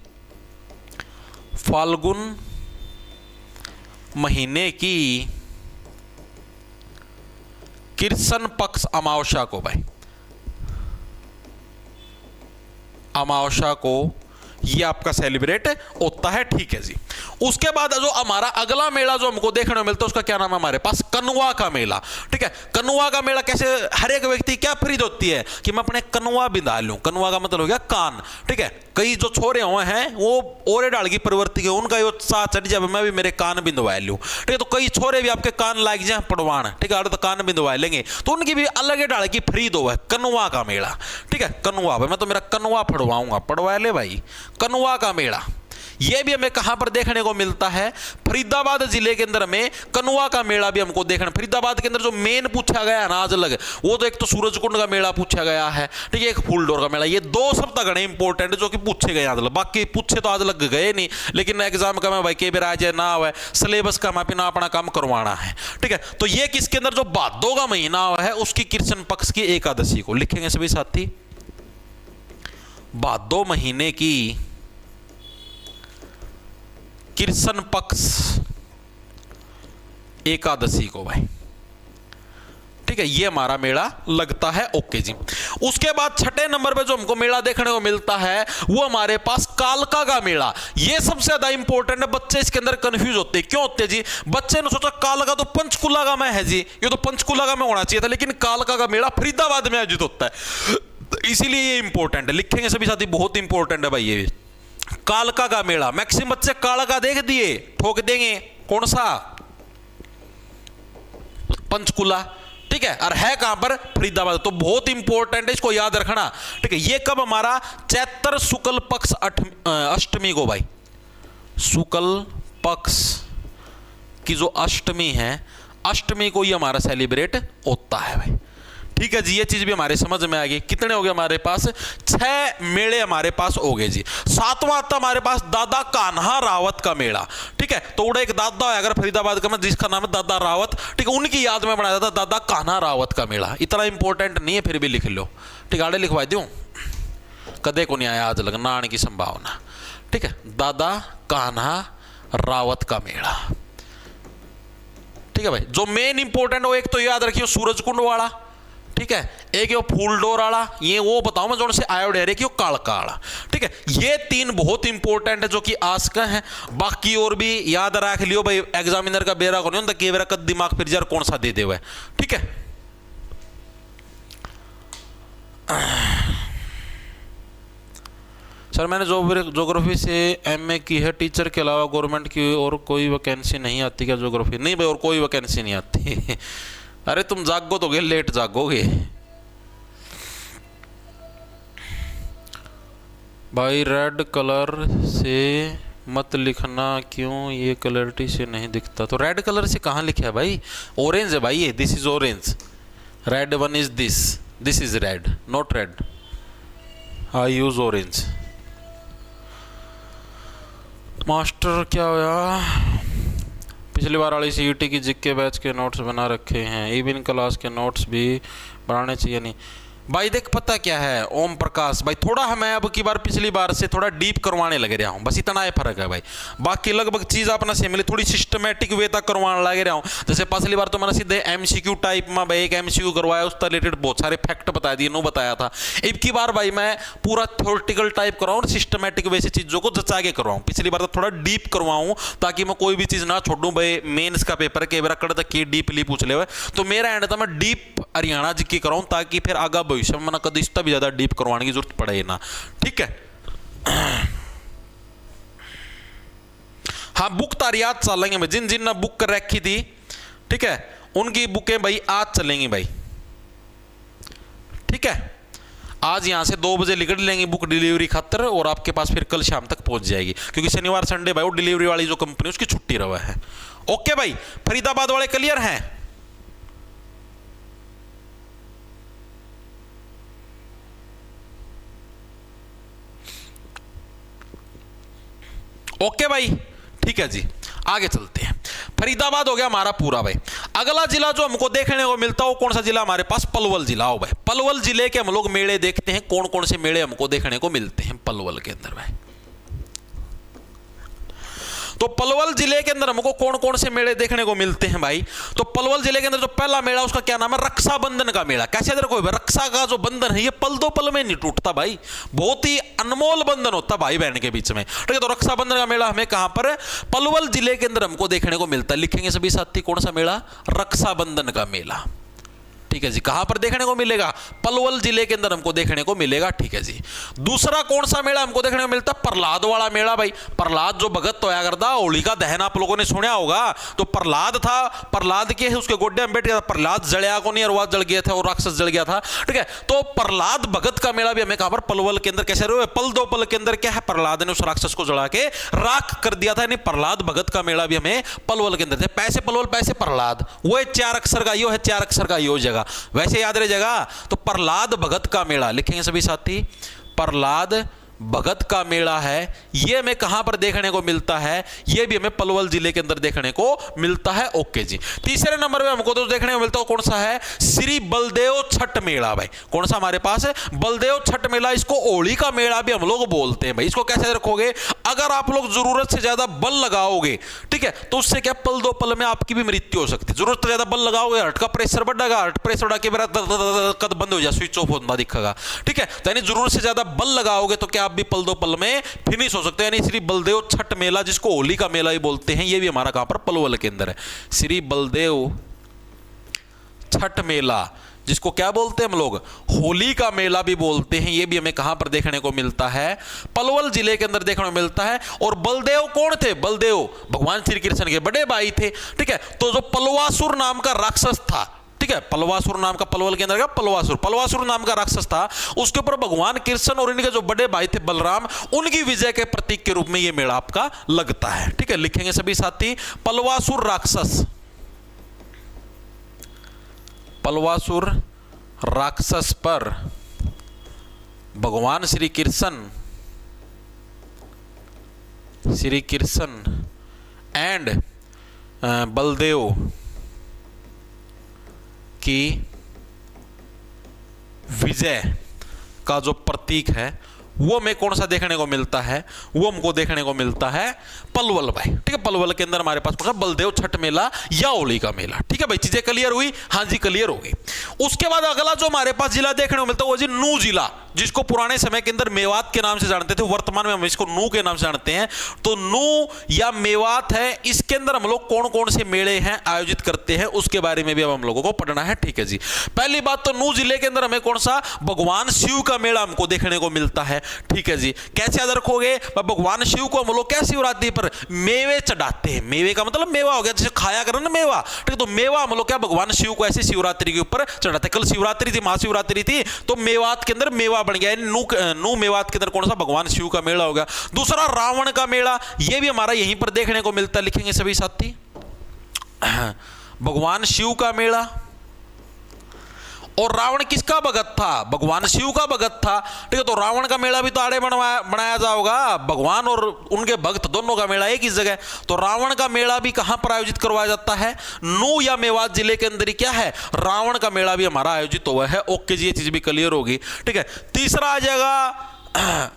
Speaker 1: फाल्गुन महीने की कृष्ण पक्ष अमावस्या को भाई, अमावस्या को ये आपका सेलिब्रेट होता है। ठीक है जी। उसके बाद जो हमारा अगला मेला जो हमको देखने को मिलता है उसका क्या नाम है हमारे पास? कनुआ का मेला। ठीक है, कनुआ का मेला कैसे? हर एक व्यक्ति क्या खरीद होती है कि मैं अपने कनुआ बिंधा लूं। कनुआ का मतलब हो गया कान। ठीक है, कई जो छोरे हुए हैं वो ओरे डाल की प्रवृत्ति के, उनका यो सा चढ़ जाए मैं भी मेरे कान बिंदवा लूं। ठीक है, तो कई छोरे भी आपके कान लाग जाए पड़वान, ठीक है, तो कान बिंदवा लेंगे, तो उनकी भी अलग डाल की खरीद हो है। कनुआ का मेला, ठीक है, कनुआ भाई, मैं तो मेरा कनुआ फड़वाऊंगा, पड़वा ले भाई। कनुआ का मेला यह भी हमें कहां पर देखने को मिलता है? फरीदाबाद जिले के अंदर में कनुआ का मेला भी हमको देखना। फरीदाबाद के अंदर जो मेन पूछा गया ना आज अलग, वो तो एक तो सूरजकुंड का मेला पूछा गया है, ठीक है, एक फूलडोर का मेला। ये दो शब्द गणे इंपॉर्टेंट जो कि पूछे गए आज, बाकी पूछे तो आज लग गए नहीं, लेकिन एग्जाम का मैं भाई के बार आज ना हुआ, सिलेबस का मैं अपना अपना काम करवाना है। ठीक है, तो ये किसके अंदर जो भादों का महीना है उसकी कृष्ण पक्ष की एकादशी को। लिखेंगे सभी साथी, भादों महीने की कृष्ण पक्ष एकादशी को भाई, ठीक है, ये हमारा मेला लगता है। ओके जी। उसके बाद छठे नंबर पे जो हमको मेला देखने को मिलता है वो हमारे पास कालका का मेला। ये सबसे ज्यादा इंपॉर्टेंट है, बच्चे इसके अंदर कंफ्यूज होते हैं। क्यों होते हैं जी? बच्चे ने सोचा कालका तो पंचकुला का में है जी, ये तो पंचकुला का में होना चाहिए था, लेकिन कालका का मेला फरीदाबाद में आयोजित होता है, इसीलिए ये इंपॉर्टेंट है। लिखेंगे सभी साथी, बहुत इंपॉर्टेंट है भाई ये कालका का मेला। मैक्सिमम बच्चे कालका देख दिए, ठोक देंगे कौन सा? पंचकुला, ठीक है, और है कहां पर? फरीदाबाद। तो बहुत इंपॉर्टेंट है, इसको याद रखना। ठीक है, ये कब हमारा? चैत्र शुक्ल पक्ष अष्टमी को भाई, शुक्ल पक्ष की जो अष्टमी है, अष्टमी को ये हमारा सेलिब्रेट होता है भाई। ठीक है जी, ये चीज भी हमारे समझ में आ गई। कितने हो गए हमारे पास? 6 मेले हमारे पास हो गए जी। सातवां आता हमारे पास दादा कान्हा रावत का मेला। ठीक है, तो उड़ा एक दादा है अगर फरीदाबाद का, जिसका नाम है दादा रावत, ठीक है, उनकी याद में बनाया था दादा कान्हा रावत का मेला। इतना इंपॉर्टेंट नहीं है, फिर भी लिख लो। ठीक है, आड़े लिखवा दूं, कदे को नहीं आया आज लगना आने की संभावना। ठीक है, दादा कान्हा रावत का मेला। ठीक है भाई, जो मेन इंपॉर्टेंट हो एक तो याद रखियो सूरजकुंड वाला, ठीक है, एक यो फूलडोर वाला, ये वो बताऊं मैं जो से आयो डेरे कि कालका वाला। ठीक है, ये 3 बहुत इंपॉर्टेंट है जो कि आज का है। बाकी और भी याद रख लियो भाई, एग्जामिनर का बेरा को नहीं होता कि बेरा कद दिमाग फिर जार कौन सा दे दे हुआ है। ठीक है, सर मैंने ज्योग्राफी से एमए की है, टीचर के अलावा गवर्नमेंट की और कोई वैकेंसी नहीं आती क्या ज्योग्राफी? नहीं भाई, और कोई वैकेंसी नहीं आती। अरे तुम जागो तो लेट जागोगे भाई। रेड कलर से मत लिखना, क्यों? ये क्लैरिटी से नहीं दिखता। तो रेड कलर से कहाँ लिखा है भाई? ऑरेंज है भाई ये, this is orange, red one is this is red, not red, I use orange. Master क्या होया? पिछली बार वाली सीईटी की जीके बैच के नोट्स बना रखे हैं, इवन क्लास के नोट्स भी बनाने चाहिए नहीं भाई? देख पता क्या है ओम प्रकाश भाई, थोड़ा हमें अब की बार पिछली बार से थोड़ा डीप करवाने लग रहा हूँ, बस इतना ही फर्क है भाई। बाकी लगभग चीज अपना से मिली, थोड़ी सिस्टमेटिक वे तक करवाने लग रहा हूँ। जैसे पिछली बार तो मैंने सीधे एमसीक्यू टाइप में भाई एक एमसीक्यू करवाया, उसका रिलेटेड बहुत सारे फैक्ट बता दिए, नो बताया था। अब की बार भाई मैं पूरा थ्योरेटिकल टाइप करवाऊँ, सिस्टमेटिक वे से चीजों को जचा के करवाऊँ। पिछली बार तो थोड़ा डीप करवाऊँ ताकि मैं कोई भी चीज ना छोड़ूँ भाई। मेन्स का पेपर के रकड़ तक के डीपली पूछ ले, तो मेरा एंड था मैं डीप हरियाणा जी की कराऊँ, ताकि फिर आगा भविष्य में कभी इसका भी ज्यादा डीप करवाने की जरूरत पड़े ना। ठीक है। हाँ बुक तार याद चलेंगे भाई, जिन जिन ने बुक कर रखी थी, ठीक है, उनकी बुकें भाई आज चलेंगी भाई। ठीक है, आज यहां से 2 बजे निकल लेंगे बुक डिलीवरी खातर, और आपके पास फिर कल शाम तक पहुंच जाएगी, क्योंकि शनिवार संडे भाई वो डिलीवरी वाली जो कंपनी उसकी छुट्टी रहा है। ओके भाई, फरीदाबाद वाले क्लियर हैं? ओके भाई, ठीक है जी, आगे चलते हैं। फरीदाबाद हो गया हमारा पूरा भाई। अगला जिला जो हमको देखने को मिलता है वो कौन सा जिला? हमारे पास पलवल जिला हो भाई। पलवल जिले के हम लोग मेले देखते हैं, कौन कौन से मेले हमको देखने को मिलते हैं पलवल के अंदर भाई। तो पलवल जिले के अंदर हमको कौन कौन से मेले देखने को मिलते हैं भाई? तो पलवल जिले के अंदर जो पहला मेला उसका क्या नाम है? रक्षाबंधन का मेला। कैसे देखो रक्षा का जो बंधन है ये पल दो पल में नहीं टूटता भाई, बहुत ही अनमोल बंधन होता भाई बहन के बीच में। ठीक है, तो रक्षाबंधन का मेला हमें कहां पर? पलवल जिले के अंदर हमको देखने को मिलता है। लिखेंगे सभी साथी कौन सा मेला? रक्षाबंधन का मेला। ठीक है जी, कहां पर देखने को मिलेगा? पलवल जिले के अंदर हमको देखने को मिलेगा। ठीक है जी। दूसरा कौन सा मेला हमको देखने को मिलता? प्रहलाद वाला मेला भाई। प्रहलाद जो भगत तो होया करता, होलिका दहन आप लोगों ने सुना होगा। तो प्रहलाद था, प्रहलाद के उसके गोड्डे में बैठ गया था, प्रहलाद जड़या को नहीं, और वह जल गया था और राक्षस जल गया था। ठीक है, तो प्रहलाद भगत का मेला भी हमें कहां पर? पलवल के अंदर। कैसे रहे? पल दो पल के अंदर क्या है? प्रहलाद ने उस राक्षस को जला के राख कर दिया था। प्रहलाद भगत का मेला भी हमें पलवल के अंदर। पैसे पलवल, पैसे प्रहलाद, वो 4 अक्षर का यो है, 4 अक्षर का यो जगह, वैसे याद रह जाएगा। तो प्रहलाद भगत का मेला लिखेंगे सभी साथी, प्रहलाद भगत का मेला है। ये हमें कहां पर देखने को मिलता है? ये भी हमें पलवल जिले के अंदर देखने को मिलता है। ओके जी। तीसरे नंबर पे हमको तो देखने को मिलता है कौन सा है? श्री बलदेव छठ मेला भाई। कौन सा हमारे पास है? बलदेव छठ मेला। इसको होली का मेला भी हम लोग बोलते हैं भाई। इसको कैसे रखोगे? अगर आप लोग जरूरत से ज्यादा बल लगाओगे, ठीक है, तो उससे क्या पल दो पल में आपकी भी मृत्यु हो सकती है। जरूरत से ज्यादा बल लगाओगे, हार्ट का प्रेशर बढ़ेगा, हार्ट प्रेशर बढ़ा के कद बंद हो जाए, स्विच ऑफ होना दिखेगा। ठीक है, तो यानी जरूरत से ज्यादा बल लगाओगे तो क्या आप भी पल दो पल में फिनिश हो सकते हैं। यानी श्री बलदेव छठ मेला, जिसको होली का मेला भी बोलते हैं, ये भी हमारा कहां पर? पलवल के अंदर है। श्री बलदेव छठ मेला, जिसको क्या बोलते हैं हम लोग? होली का मेला भी बोलते हैं। ये भी हमें कहां पर देखने को मिलता है? पलवल जिले के अंदर देखने को मिलता है। और बलदेव कौन थे? बलदेव भगवान श्री कृष्ण के बड़े भाई थे। ठीक है, तो जो पलवासुर नाम का राक्षस था, ठीक है, पलवासुर नाम का, पलवल के अंदर का पलवासुर नाम का राक्षस था, उसके ऊपर भगवान कृष्ण और इनके जो बड़े भाई थे बलराम, उनकी विजय के प्रतीक के रूप में यह मेला आपका लगता है। ठीक है, लिखेंगे सभी साथी, पलवासुर राक्षस, पलवासुर राक्षस पर भगवान श्री कृष्ण एंड बलदेव की विजय का जो प्रतीक है वो हमें कौन सा देखने को मिलता है? वो हमको देखने को मिलता है पलवल भाई। ठीक है, पलवल के अंदर हमारे पास कौन सा? बलदेव छठ मेला या होली का मेला। ठीक है भाई, चीजें क्लियर हुई? हाँ जी, क्लियर हो गई। उसके बाद अगला जो हमारे पास जिला देखने को मिलता है वो जी नू जिला। जिसको पुराने समय के अंदर मेवात के नाम से जानते थे, वर्तमान में हम इसको नू के नाम से जानते हैं। तो नू या मेवात है, इसके अंदर हम लोग कौन कौन से मेले हैं आयोजित करते हैं उसके बारे में भी अब हम लोगों को पढ़ना है। ठीक है जी, पहली बात तो नू जिले के अंदर हमें कौन सा भगवान शिव का मेला हमको देखने को मिलता है। ठीक है जी, कैसे याद रखोगे, भगवान शिव को हम लोग क्या शिवरात्रि पर मेवे चढ़ाते हैं। मेवे का मतलब मेवा हो गया, जैसे खाया करो ना मेवा। ठीक है, तो मेवा हम लोग क्या भगवान शिव को ऐसे शिवरात्रि के ऊपर चढ़ाते। कल शिवरात्रि थी, महाशिवरात्रि थी, तो मेवात के अंदर मेवा बन गया। नू मेवात के अंदर कौन सा भगवान शिव का मेला हो गया। दूसरा रावण का मेला, यह भी हमारा यहीं पर देखने को मिलता है। लिखेंगे सभी साथी, भगवान शिव का मेला। और रावण किसका भगत था, भगवान शिव का भगत था। ठीक है, तो रावण का मेला भी तो आड़े बनाया जाएगा, भगवान और उनके भक्त दोनों का मेला एक ही जगह। तो रावण का मेला भी कहां पर आयोजित करवाया जाता है, नू या मेवात जिले के अंदर ही क्या है, रावण का मेला भी हमारा आयोजित हुआ है। ओके जी, ये चीज भी क्लियर होगी। ठीक है, तीसरा आ जाएगा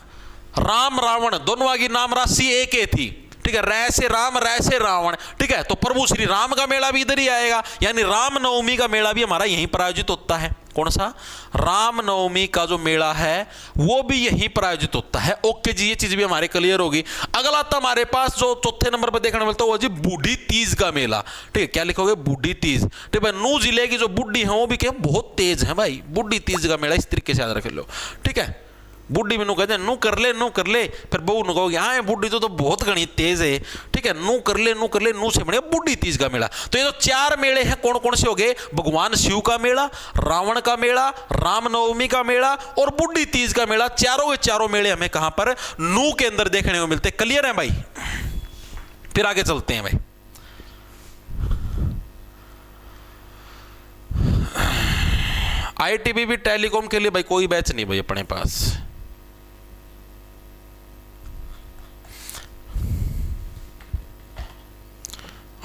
Speaker 1: राम रावण, दोनों की नाम राशि एक ही थी। ठीक है, रै से राम, रै से रावण। ठीक है, तो प्रभु श्री राम का मेला भी इधर ही आएगा, यानी राम नवमी का मेला भी हमारा यहीं पर आयोजित होता है। कौन सा, राम नवमी का जो मेला है वो भी यहीं पर आयोजित होता है। ओके जी, ये चीज भी हमारे क्लियर होगी। अगला आता हमारे पास जो चौथे नंबर पर देखने मिलता है वो जी बूढ़ी तीज का मेला। ठीक है, क्या लिखोगे, बूढ़ी तीज। ठीक है, नू जिले की जो बुढ़ी है वो भी क्या बहुत तेज है भाई, बूढ़ी तीज का मेला इस तरीके से याद रख लो। ठीक है, बुढ़ी में नू कहते हैं नू कर ले, नू कर ले, फिर बहू नू कहोगे हाँ बुढ़ी तो बहुत घनी तेज है। ठीक है, नू कर ले, नू कर ले, नू से बने बुढ़ी तीज का मेला। तो ये तो चार मेले हैं, कौन कौन से हो गए, भगवान शिव का मेला, रावण का मेला, रामनवमी का मेला और बुढ़ी तीज का मेला। चारों के चारों मेले हमें कहां पर, नू के अंदर देखने को मिलते। क्लियर है भाई, फिर आगे चलते हैं भाई। आईटीबीपी टेलीकॉम के लिए भाई कोई बैच नहीं भाई अपने पास।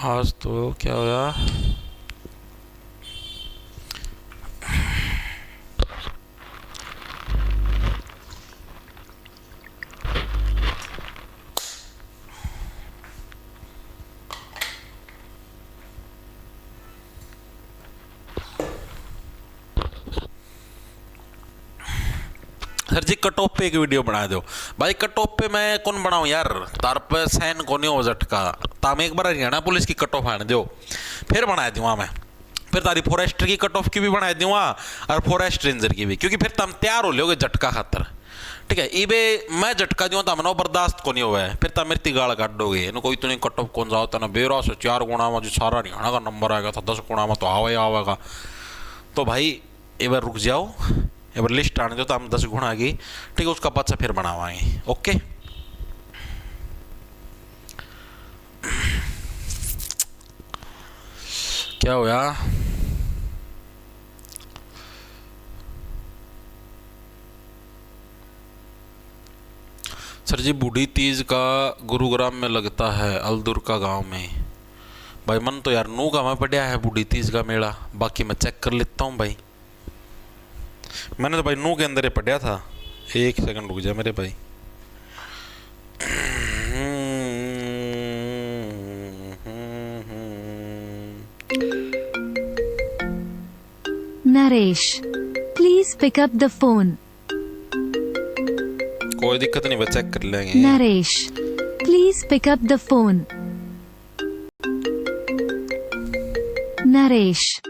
Speaker 1: आज तो क्या होया, सर जी कट ऑफ पे एक वीडियो बना दो भाई। कट ऑफ पे मैं कौन बनाऊं यार, तार पे सैन को नहीं हो झटका। ताम एक बार हरियाणा पुलिस की कट ऑफ आने दो, फिर बना दूंगा मैं। फिर तारी फॉरेस्टर की कट ऑफ की भी बना दूंगा और फॉरेस्ट रेंजर की भी, क्योंकि फिर तुम तैयार हो लोगे झटका खातर। ठीक है, इबे मैं झटका दूँ तो हमने बर्दाश्त को नहीं हुआ है, फिर तुम मेरी गाल काटोगे। इन्हें कोई तो नहीं कट ऑफ कौन जाओ तना बेरा से 4 गुणा में जो सारा हरियाणा का नंबर आएगा था 10 गुणा में तो आवेगा। तो भाई एक बार रुक जाओ, एक बार लिस्ट आने दो तो हम 10 गुणा की। ठीक है, उसका पाचा फिर बनावाएंगे। ओके, क्या हुआ, सर जी बूढ़ी तीज का गुरुग्राम में लगता है, अलदुर का गांव में। भाई मन तो यार नू का मैं पढ़िया है बूढ़ी तीज का मेला, बाकी मैं चेक कर लेता हूँ भाई। मैंने तो भाई नू के अंदर ही पढ़िया था। एक सेकंड रुक जा मेरे भाई।
Speaker 2: Naresh, please pick up the phone.
Speaker 1: कोई दिक्कत नहीं, बस चेक कर लेंगे।
Speaker 2: Naresh, please pick up the phone. Naresh.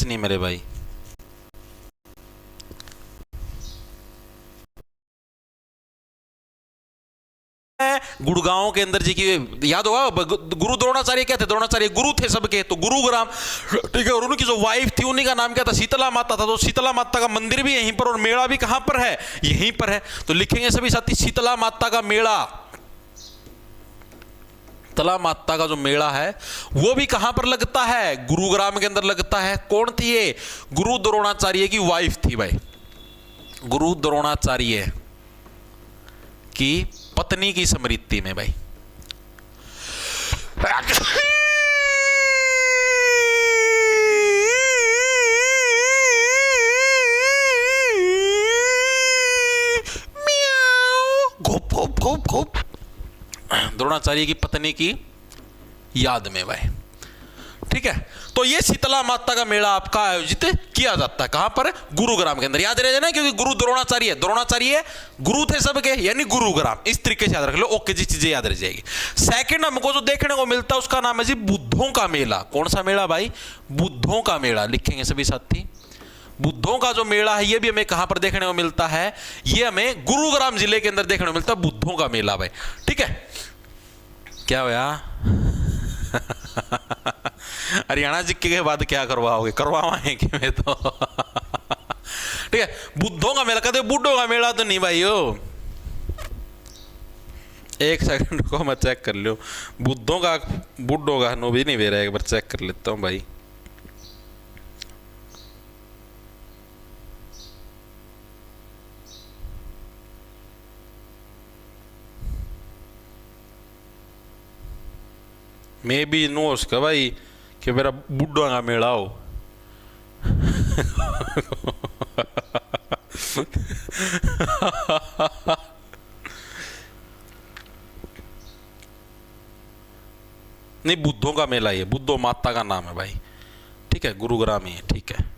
Speaker 1: नहीं मेरे भाई। गुड़गांव के अंदर जी की याद होगा, गुरु द्रोणाचार्य क्या थे? द्रोणाचार्य गुरु थे सबके, तो गुरुग्राम, ठीक है। और उनकी जो वाइफ थी उन्हीं का नाम क्या था? शीतला माता था। तो शीतला माता का मंदिर भी यहीं पर और मेला भी कहां पर है? यहीं पर है। तो लिखेंगे सभी साथी शीतला माता का मेला। शीतला माता का जो मेला है वो भी कहां पर लगता है? गुरुग्राम के अंदर लगता है। कौन थी ये? गुरु द्रोणाचार्य की वाइफ थी भाई, गुरु द्रोणाचार्य की पत्नी की स्मृति में भाई। घोप घोप घोप घोप, द्रोणाचार्य की पत्नी की याद में भाई, ठीक है। तो ये शीतला माता का मेला आपका आयोजित किया जाता है कहां पर? गुरुग्राम के अंदर। याद रह जाना, क्योंकि गुरु द्रोणाचार्य, द्रोणाचार्य गुरु थे सबके, यानी गुरुग्राम। इस तरीके से याद रख लो। ओके जी, चीजें याद रह जाएगी। सेकंड हमको जो देखने को मिलता है उसका नाम है जी बुद्धों का मेला। कौन सा मेला भाई? बुद्धों का मेला। लिखेंगे सभी साथी, बुद्धों का जो मेला है ये भी हमें कहां पर देखने को मिलता है? ये हमें गुरुग्राम जिले के अंदर देखने को मिलता है, बुद्धों का मेला भाई, ठीक है। क्या होया? हरियाणा जिक्के के बाद क्या करवाओगे? करवाएं कि मैं तो ठीक है। बुद्धों का मेला कहते, बुद्धों का मेला तो नहीं भाई हो। एक सेकंड को मैं चेक कर लूं, बुद्धों का बुद्धों का नो भी नहीं दे रहा है, एक बार चेक कर लेता हूं भाई। मैं भी नो उसका भाई कि मेरा बुढ़ा का मेला हो। नहीं, बुद्धों का मेला ही है, बुद्धो माता का नाम है भाई, ठीक है। गुरुग्राम ही है, ठीक है।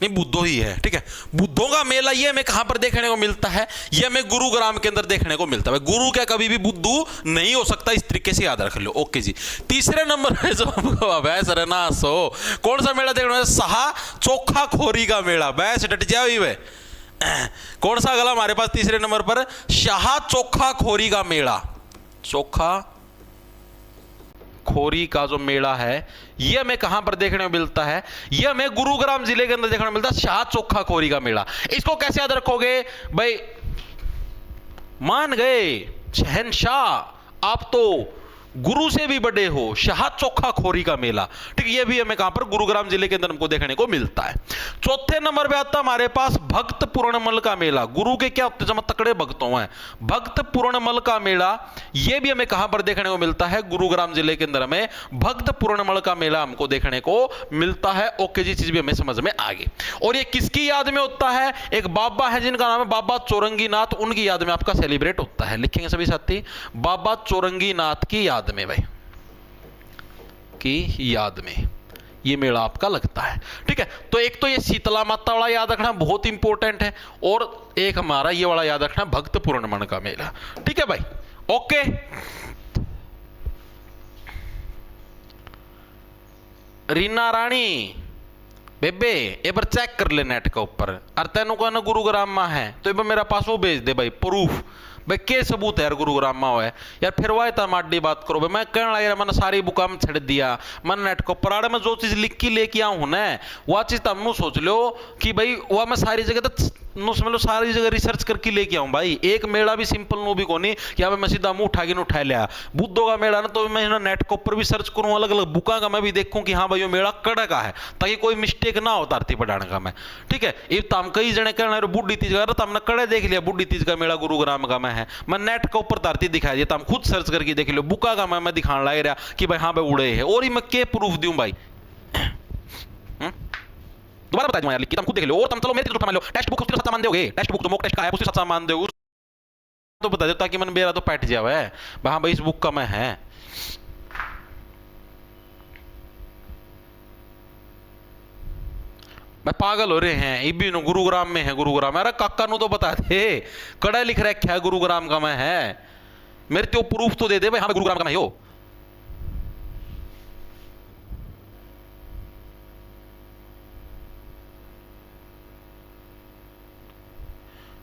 Speaker 1: नहीं, बुद्धो ही है, ठीक है। बुद्धों का मेला ये हमें कहां पर देखने को मिलता है? ये हमें गुरुग्राम के अंदर देखने को मिलता है। गुरु क्या कभी भी बुद्धू नहीं हो सकता, इस तरीके से याद रख लो। ओके जी। तीसरे नंबर पे जो ना सो कौन सा मेला देखने? शाह चोखा खोरी का मेला। बैस डट जाओ वे। कौन सा अगला हमारे पास तीसरे नंबर पर? शाह चोखा खोरी का मेला। चोखा खोरी का जो मेला है ये हमें कहां पर देखने को मिलता है? ये हमें गुरुग्राम जिले के अंदर देखने को मिलता है, शाह चोखा खोरी का मेला। इसको कैसे याद रखोगे भाई? मान गए शहनशाह, आप तो गुरु से भी बड़े हो। शाह चोखा खोरी का मेला, ठीक। ये भी हमें कहां पर? गुरुग्राम जिले के अंदर हमको देखने को मिलता है। चौथे नंबर पे आता हमारे पास भक्त पूर्णमल का मेला। गुरु के क्या होते? जब तकड़े भक्तों हैं। भक्त पूर्णमल का मेला ये भी हमें कहां पर देखने को मिलता है? गुरुग्राम जिले के अंदर हमें भक्त पूर्णमल का मेला हमको देखने को मिलता है। ओके जी, चीज भी हमें समझ में आ गई। और ये किसकी याद में होता है? एक बाबा है जिनका नाम है बाबा चौरंगीनाथ, उनकी याद में आपका सेलिब्रेट होता है। लिखेंगे सभी साथी, बाबा चौरंगीनाथ की याद में भाई, की याद में ये मेला आपका लगता है, ठीक है। तो एक तो ये शीतला माता वाला याद रखना बहुत इंपॉर्टेंट है, और एक हमारा ये वाला याद रखना भक्त पूर्णमल का मेला, ठीक है भाई। ओके, रीना रानी बेबे एक बार चेक कर ले नेट के ऊपर। अरे तेनों को ना गुरुग्राम में है तो एक बार मेरा पास वो भेज दे भाई, प्रूफ भाई के सबूत है यार गुरुग्राम में है यार। फिर वह था माडी बात करो भाई, मैं कहना लग रहा मैंने सारी बुका में छड़ दिया, मन नेट को पराड़े में जो चीज लिख के लेके आऊं हूं ना, वह चीज तुम सोच लो कि भाई वह मैं सारी जगह तो समझ लो सारी जगह रिसर्च करके लेके आऊं भाई। एक मेला भी सिंपल नो भी कोनी कि मैं सीधा मुंह उठा के उठा लिया। बुद्धों का मेला ना तो मैं नेट के ऊपर भी सर्च करूं, अलग अलग बुका का मैं भी देखूं कि हाँ भाई ये मेला कड़ा का है, ताकि कोई मिस्टेक ना हो तारती पढ़ाने का मैं, ठीक है। ये तम कई जने कहना बुढ़ी तीज का तुमने कड़े देख लिया, बुढ़ी तीज का मेला गुरुग्राम का मैं है, मैं नेट के ऊपर तारती दिखा दिया, तुम खुद सर्च करके देख लो। बुका का मैं दिखाने लग रहा कि भाई हाँ भाई उड़े है, और ही मैं के प्रूफ दूं भाई? दोबारा बता दूं यार, लिख के तुम खुद देख लो। और तुम चलो मेरे तो मान लो टेक्स्ट बुक उसके साथ मान दोगे, टेक्स्ट बुक तो मॉक टेस्ट का है उसके साथ मान दोगे तो बता दो, ताकि मन मेरा तो पैट जावे हाँ भाई इस बुक का मैं है। मैं पागल हो रहे हैं, ये भी गुरुग्राम में है, गुरुग्राम। अरे काका नु तो बता दे, कड़ा लिख रखा है गुरुग्राम का मैं है, मेरे तो प्रूफ तो दे दे भाई हाँ गुरुग्राम का मैं हो।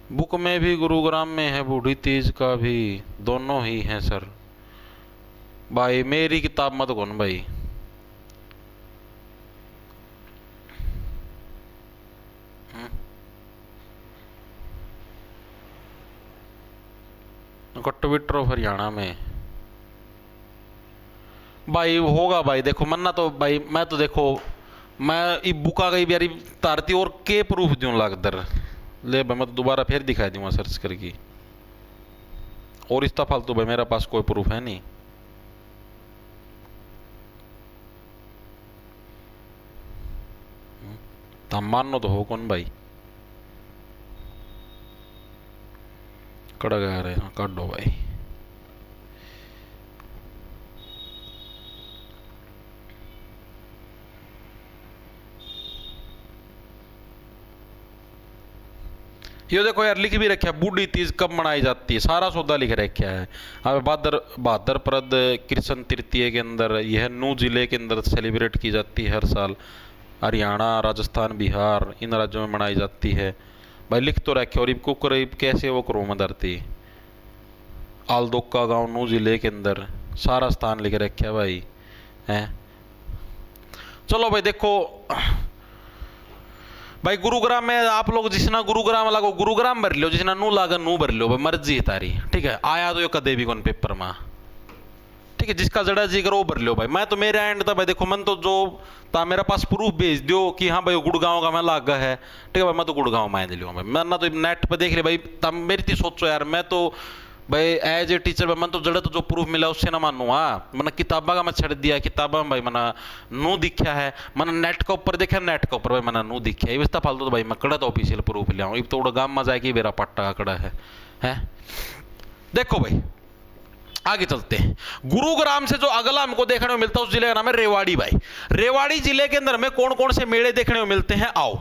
Speaker 1: बुक में भी गुरुग्राम में है, बूढ़ी तीज का भी, दोनों ही हैं सर। भाई मेरी किताब मत कौन भाई। कट्टविटर ऑफ हरियाणा में भाई होगा भाई। देखो मन्ना तो भाई मैं तो देखो मैं ई बुका गई बियारी तारती और के प्रूफ दूं लागदर ले भाई, मैं तो दोबारा फिर दिखा दूंगा सर्च करके। और इस फालतू भाई मेरे पास कोई प्रूफ है नहीं। तम मानो तो हो कौन भाई। कड़ गया रे, हाँ काटो भाई। ये देखो यार लिख भी रखा है बूढ़ी तीज कब मनाई जाती है, सारा सौदा लिख रखा है। अब भाद्रपद कृष्ण तृतीय के अंदर यह 9 जिले के अंदर सेलिब्रेट की जाती है हर साल। हरियाणा, राजस्थान, बिहार इन राज्यों में मनाई जाती है भाई। लिख तो रखे। और कुकर कैसे वो करो मदरती आलदोका गांव 9 जिले के अंदर सारा स्थान लिख रखे है भाई हैं। चलो भाई देखो भाई गुरुग्राम में आप लोग जिसना गुरुग्राम लागो गुरुग्राम भर लो, जिसना नू लागा नू भर लो भाई, मर्जी है तारी। ठीक है आया तो यो कदे भी कौन पेपर में। ठीक है जिसका जड़ा जी करो वो भर लो भाई। मैं तो मेरे एंड था भाई देखो मन तो जो ता मेरा पास प्रूफ भेज दो कि हाँ भाई गुड़गांव का मैं लागा है। ठीक है भाई मैं तो गुड़गांव में दे लूँगा भाई। मैं ना तो नेट पे देख ले भाई तब मेरी थी सोचो यार। मैं तो भाई एज ए टीचर भाई मन तो जड़ा तो जो प्रूफ मिला उससे ना मानू। हाँ मैंने किताबा का मैं छड़ दिया, किताबा में भाई मैंने नू दिखा है, मैंने नेट के ऊपर देखा, नेट के ऊपर भाई मैंने नू दिखा है। इस फालतू तो भाई मैं कड़ा तो ऑफिशियल प्रूफ ले आऊँ। इब तो गाँव में जाए कि मेरा पट्टा का कड़ा है। देखो भाई आगे चलते हैं। गुरुग्राम से जो अगला हमको देखने को मिलता है उस जिले का नाम है रेवाड़ी भाई। रेवाड़ी जिले के अंदर हमें कौन कौन से मेले देखने को मिलते हैं आओ।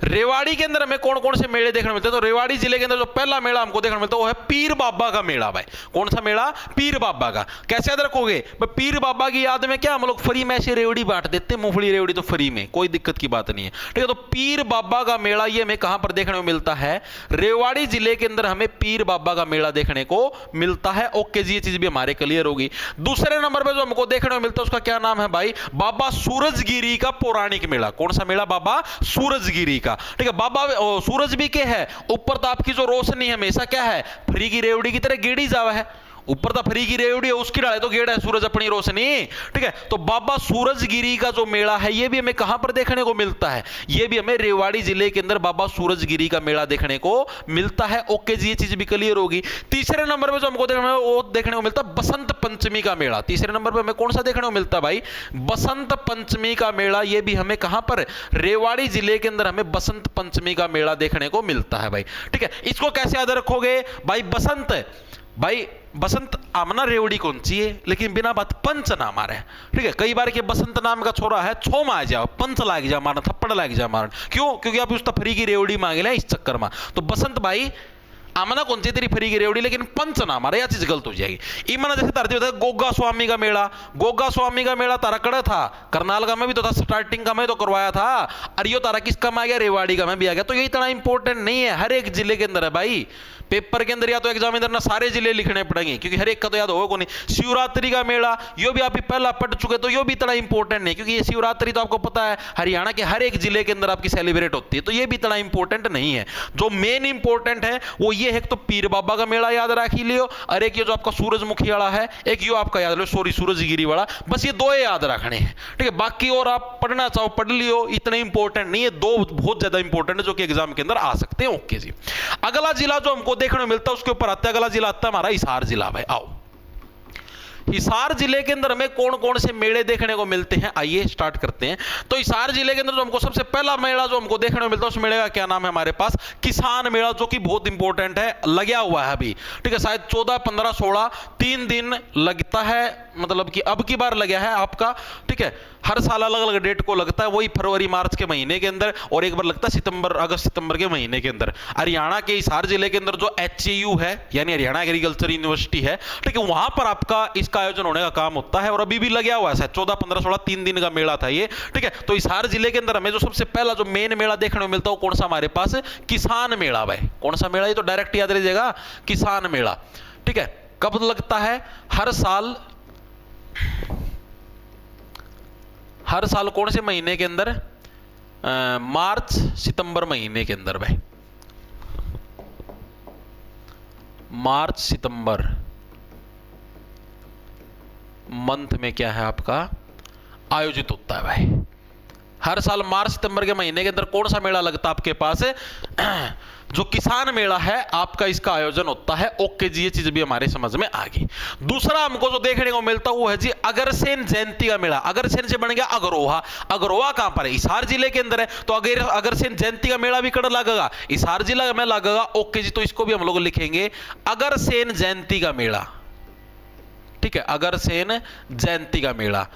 Speaker 1: रेवाड़ी के अंदर हमें कौन कौन से मेले देखने को मिलते हैं। तो रेवाड़ी जिले के अंदर जो पहला मेला हमको देखने को मिलता है वो है पीर बाबा का मेला भाई। कौन सा मेला? पीर बाबा का। कैसे याद रखोगे भाई? पीर बाबा की याद में क्या हम लोग फ्री में ऐसे रेवड़ी बांट देते हैं, मूंगफली रेवड़ी तो फ्री में, कोई दिक्कत की बात नहीं है। ठीक है तो पीर बाबा का मेला ये हमें कहां पर देखने को मिलता है? रेवाड़ी जिले के अंदर हमें पीर बाबा का मेला देखने को मिलता है। ओके जी ये चीज भी हमारे क्लियर होगी। दूसरे नंबर पर जो हमको देखने को मिलता है उसका क्या नाम है भाई? बाबा सूरजगिरी का पौराणिक मेला। कौन सा मेला? बाबा सूरजगिरी का। ठीक है बाबा सूरज भी क्या है? ऊपर तो आपकी जो रोशनी है हमेशा क्या है? फ्री की रेवड़ी की तरह गेड़ी जावा है। ऊपर तो फ्री की रेवड़ी है, उसकी डाले तो गेड़ा है सूरज अपनी रोशनी। ठीक है तो बाबा सूरजगिरी का जो मेला है ये भी हमें कहां पर देखने को मिलता है? ये भी हमें रेवाड़ी जिले के अंदर बाबा सूरजगिरी का मेला देखने को मिलता है। ओके जी ये चीज भी क्लियर होगी। तीसरे नंबर पे जो हमको देखने को मिलता है बसंत पंचमी का मेला। तीसरे नंबर पे हमें कौन सा देखने को मिलता है भाई? बसंत पंचमी का मेला। ये भी हमें कहां पर? रेवाड़ी जिले के अंदर हमें बसंत पंचमी का मेला देखने को मिलता है भाई। ठीक है इसको कैसे याद रखोगे भाई? बसंत भाई बसंत आमना रेवड़ी कौन सी है लेकिन बिना बात पंच ना मारे। ठीक है कई बार के बसंत नाम का छोरा है छो में आ जाओ पंच लाग जा मारना, थप्पड़ लाग जा मारना। क्यों? क्योंकि आप उस तफरी की रेवड़ी मांगे ले इस चक्कर में। तो बसंत भाई आमना कौन सी तेरी फ्री की रेवड़ी लेकिन पंच ना मारे, यह चीज गलत हो जाएगी। इमना जैसे तरती होता है गोगा स्वामी का मेला। गोगा स्वामी का मेला तारा कड़ा था करनाल का में भी तो था, स्टार्टिंग का में तो करवाया था। और यो तारा किसका में आ गया? रेवाड़ी का में भी आ गया। तो ये इतना इंपॉर्टेंट नहीं है, हर एक जिले के अंदर है भाई। पेपर के अंदर या तो एग्जाम अंदर ना सारे जिले लिखने पड़ेंगे क्योंकि हर एक का तो याद होगा नहीं। शिवरात्रि का मेला यो भी आप पहला पढ़ चुके तो यो भी इतना इंपॉर्टेंट नहीं क्योंकि ये शिवरात्रि तो आपको पता है हरियाणा के हर एक जिले के अंदर आपकी सेलिब्रेट होती है, तो ये भी इतना इंपॉर्टेंट नहीं है। जो मेन इंपॉर्टेंट है वो ये है तो पीर बाबा का मेला याद रख ही लियो, और एक ये जो आपका सूरजमुखी वाला है, एक यो आपका याद लो सॉरी सूरजगिरी वाला। बस ये दो याद रखने हैं। ठीक है बाकी और आप पढ़ना चाहो पढ़ लियो, इतने इंपॉर्टेंट नहीं है। दो बहुत ज्यादा इंपॉर्टेंट है जो कि एग्जाम के अंदर आ सकते हैं। ओके जी अगला जिला जो हमको देखने को मिलता है उसके ऊपर आता है अगला जिला आता है हमारा हिसार जिला भाई। आओ हिसार जिले के अंदर हमें कौन कौन से मेले देखने को मिलते हैं आइए स्टार्ट करते हैं। तो हिसार जिले के अंदर जो हमको सबसे पहला मेला जो हमको देखने को मिलता है उस मेले का क्या नाम है हमारे पास? किसान मेला, जो कि बहुत इंपॉर्टेंट है, लगा हुआ है अभी। ठीक है शायद 14, 15, 16 3 दिन लगता है मतलब कि अब की बार लगा है आपका, ठीक है। हर साल अलग अलग डेट को लगता है, वही फरवरी मार्च के महीने के अंदर, और एक बार लगता है सितंबर अगस्त सितंबर के महीने के अंदर। हरियाणा के हिसार जिले के अंदर जो HAU है, यानी हरियाणा एग्रीकल्चर यूनिवर्सिटी है, ठीक है, वहां पर आपका इसका आयोजन होने का काम होता है। और अभी भी लगा हुआ है, 14 15 16 3 दिन का मेला था ये, ठीक है। तो हिसार जिले के अंदर हमें जो सबसे पहला जो मेन मेला देखने को मिलता है वो कौन सा हमारे पास, किसान मेला भाई। कौन सा मेला, ये तो डायरेक्ट याद रहिएगा, किसान मेला, ठीक है। कब लगता है, हर साल कौन से महीने के अंदर, मार्च सितंबर महीने के अंदर भाई, मार्च सितंबर मंथ में क्या है आपका आयोजित होता है भाई। हर साल मार्च सितंबर के महीने के अंदर कौन सा मेला लगता है आपके पास, जो किसान मेला है आपका, इसका आयोजन होता है। ओके जी, ये चीज भी हमारे समझ में आ गई। दूसरा हमको जो देखने को मिलता है वो है जी अगरसेन जयंती का मेला। अगरसेन से बन गया अगरोहा। अगरोहा कहां पर है, हिसार जिले के अंदर है। तो अगर अगरसेन जयंती का मेला भी कड़ लगेगा, हिसार जिला में लगेगा। ओके जी, तो इसको भी हम लोग लिखेंगे अगरसेन जयंती का मेला, ठीक है, अगरसेन जयंती का मेला,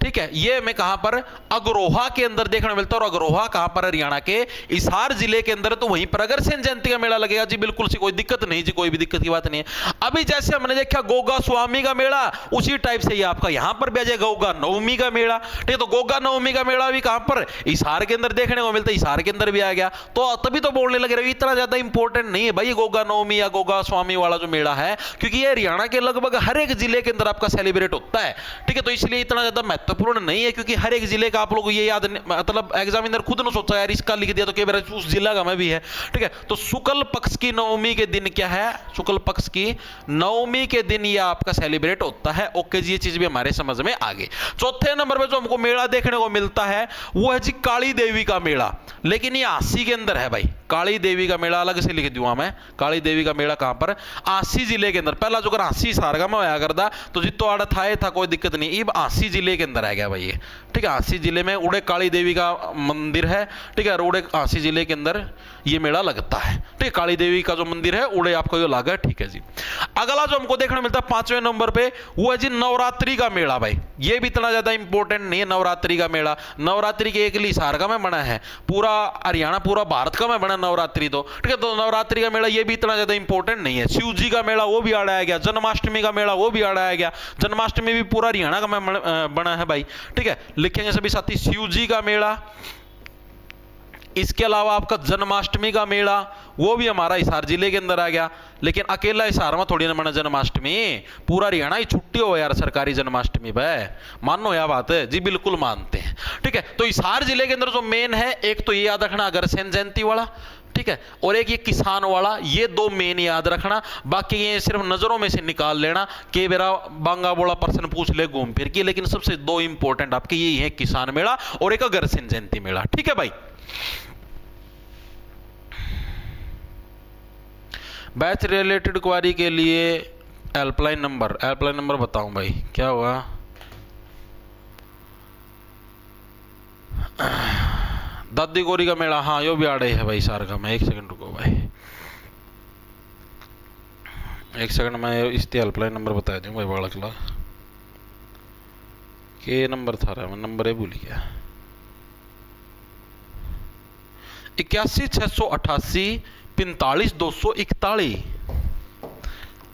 Speaker 1: ठीक है। ये हमें कहां पर, अगरोहा के अंदर देखने को मिलता है। और अगरोहा कहां पर, हरियाणा के हिसार जिले के अंदर। तो वहीं पर अगरसेन जयंती का मेला लगेगा जी, बिल्कुल सी कोई दिक्कत नहीं जी, कोई भी दिक्कत की बात नहीं है। अभी जैसे हमने देखा गोगा स्वामी का मेला, उसी टाइप से ये आपका यहां पर भी आ जाएगा गोगा नवमी का मेला, ठीक है। तो गोगा नवमी का मेला भी कहां पर, हिसार के अंदर देखने को मिलता है, हिसार के अंदर भी आ गया। तो तभी तो बोलने लगे रहे इतना ज्यादा इंपॉर्टेंट नहीं है भाई गोगा नवमी या गोगा स्वामी वाला जो मेला है, क्योंकि ये हरियाणा के लगभग हर एक जिले के अंदर आपका सेलिब्रेट होता है, ठीक है। तो इसलिए इतना ज्यादा महत्वपूर्ण नहीं है, क्योंकि हर एक जिले का आप लोग ये याद, मतलब एग्जामिनर खुद ने सोचा यार इसका लिख दिया तो कई बार उस जिला का मैं भी है, ठीक है। तो शुक्ल पक्ष की नवमी के दिन क्या है, शुक्ल पक्ष की नवमी के दिन ये आपका सेलिब्रेट होता है। ओके जी, ये चीज भी हमारे समझ में आ गई। चौथे नंबर पे जो हमको मेला देखने को मिलता है वो है जी काली देवी का मेला, लेकिन ये आसी के अंदर है भाई। काली देवी का मेला अलग से लिख दूंगा मैं। काली देवी का मेला कहां पर, आसी जिले के अंदर। पहला जो कर आसी सारगा में होया करता, तो जितो आड़ा था कोई दिक्कत नहीं, अब आसी जिले के अंदर आ गया भाई ये, ठीक है। आसी जिले में उड़े काली देवी का मंदिर है, ठीक है। और उड़े आसी जिले के अंदर ये मेला लगता है, ठीक है। काली देवी का जो मंदिर है उड़े आपको ये लगा है, ठीक है जी। अगला जो हमको देखने मिलता है 5वें नंबर पे वो है जी नवरात्रि का मेला भाई। ये भी इतना ज्यादा इंपॉर्टेंट नहीं है नवरात्रि का मेला। नवरात्रि के एक हिसार का में बना है, पूरा हरियाणा पूरा भारत का में बना नवरात्रि, तो ठीक है। तो नवरात्रि का मेला ये भी इतना ज्यादा इंपॉर्टेंट नहीं है। शिव जी का मेला वो भी आड़ाया गया, जन्माष्टमी का मेला वो भी आड़ाया गया। जन्माष्टमी भी पूरा हरियाणा का में बना है भाई, ठीक है। लिखेंगे सभी साथी शिव जी का मेला। इसके अलावा आपका जन्माष्टमी का मेला वो भी हमारा हिसार जिले के अंदर आ गया, लेकिन अकेला हिसार में थोड़ी ना मना जन्माष्टमी, पूरा हरियाणा ही छुट्टी हो यार सरकारी जन्माष्टमी भाई, मानो यह बात है जी, बिल्कुल मानते हैं, ठीक है। तो हिसार जिले के अंदर जो मेन है, एक तो ये याद रखना अगरसेन जयंती वाला, ठीक है, और एक ये किसान वाला, ये दो मेन याद रखना। बाकी ये सिर्फ नजरों में से निकाल लेना कि मेरा बांगा बोला प्रश्न पूछ ले घूम फिर के, लेकिन सबसे दो इंपॉर्टेंट आपके यही है, किसान मेला और एक अगरसेन जयंती मेला, ठीक है भाई। बैच रिलेटेड क्वारी के लिए हेल्पलाइन नंबर बताऊं भाई, क्या हुआ, दादी गोरी का मेला, हाँ यो भी आड़े है भाई सार का। मैं 1 सेकंड रुको भाई, 1 सेकंड मैं इसकी हेल्पलाइन नंबर बता दूं भाई। बालकला के नंबर था रहा, मैं नंबर है भूल गया, 81 688 45 241,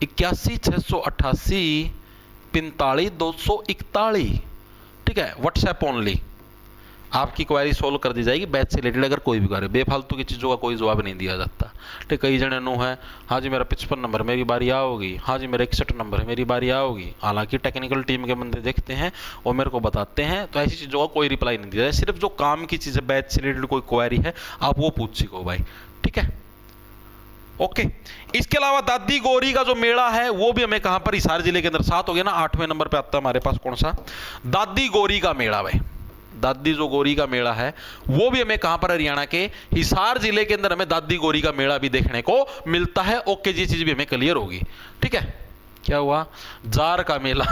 Speaker 1: 81 688 45 241, ठीक है। व्हाट्सएप ओनली आपकी क्वेरी सोल्व कर दी जाएगी बैच से रिलेटेड। अगर कोई भी क्वेरी, बेफालतू की चीज़ों का कोई जवाब नहीं दिया जाता, ठीक। कई जने नो है, हाँ जी मेरा 55 नंबर मेरी बारी आओगी, हाँ जी मेरा 61 नंबर है मेरी बारी आओगी। हालांकि टेक्निकल टीम के बंदे देखते हैं और मेरे को बताते हैं, तो ऐसी चीज़ों का कोई रिप्लाई नहीं दिया जाए। सिर्फ जो काम की चीज़ है, बैच से रिलेटेड कोई क्वेरी है आप वो पूछ सको भाई, ठीक है। ओके, इसके अलावा दादी गौरी का जो मेला है वो भी हमें कहां पर, हिसार जिले के अंदर। 7 हो गया ना, 8वें नंबर पे आता है हमारे पास कौन सा, दादी गौरी का मेला भाई। दादी जो गौरी का मेला है वो भी हमें कहां पर, हरियाणा के हिसार जिले के अंदर हमें दादी गौरी का मेला भी देखने को मिलता है। ओके जी, चीज भी हमें क्लियर होगी, ठीक है। क्या हुआ, जार का मेला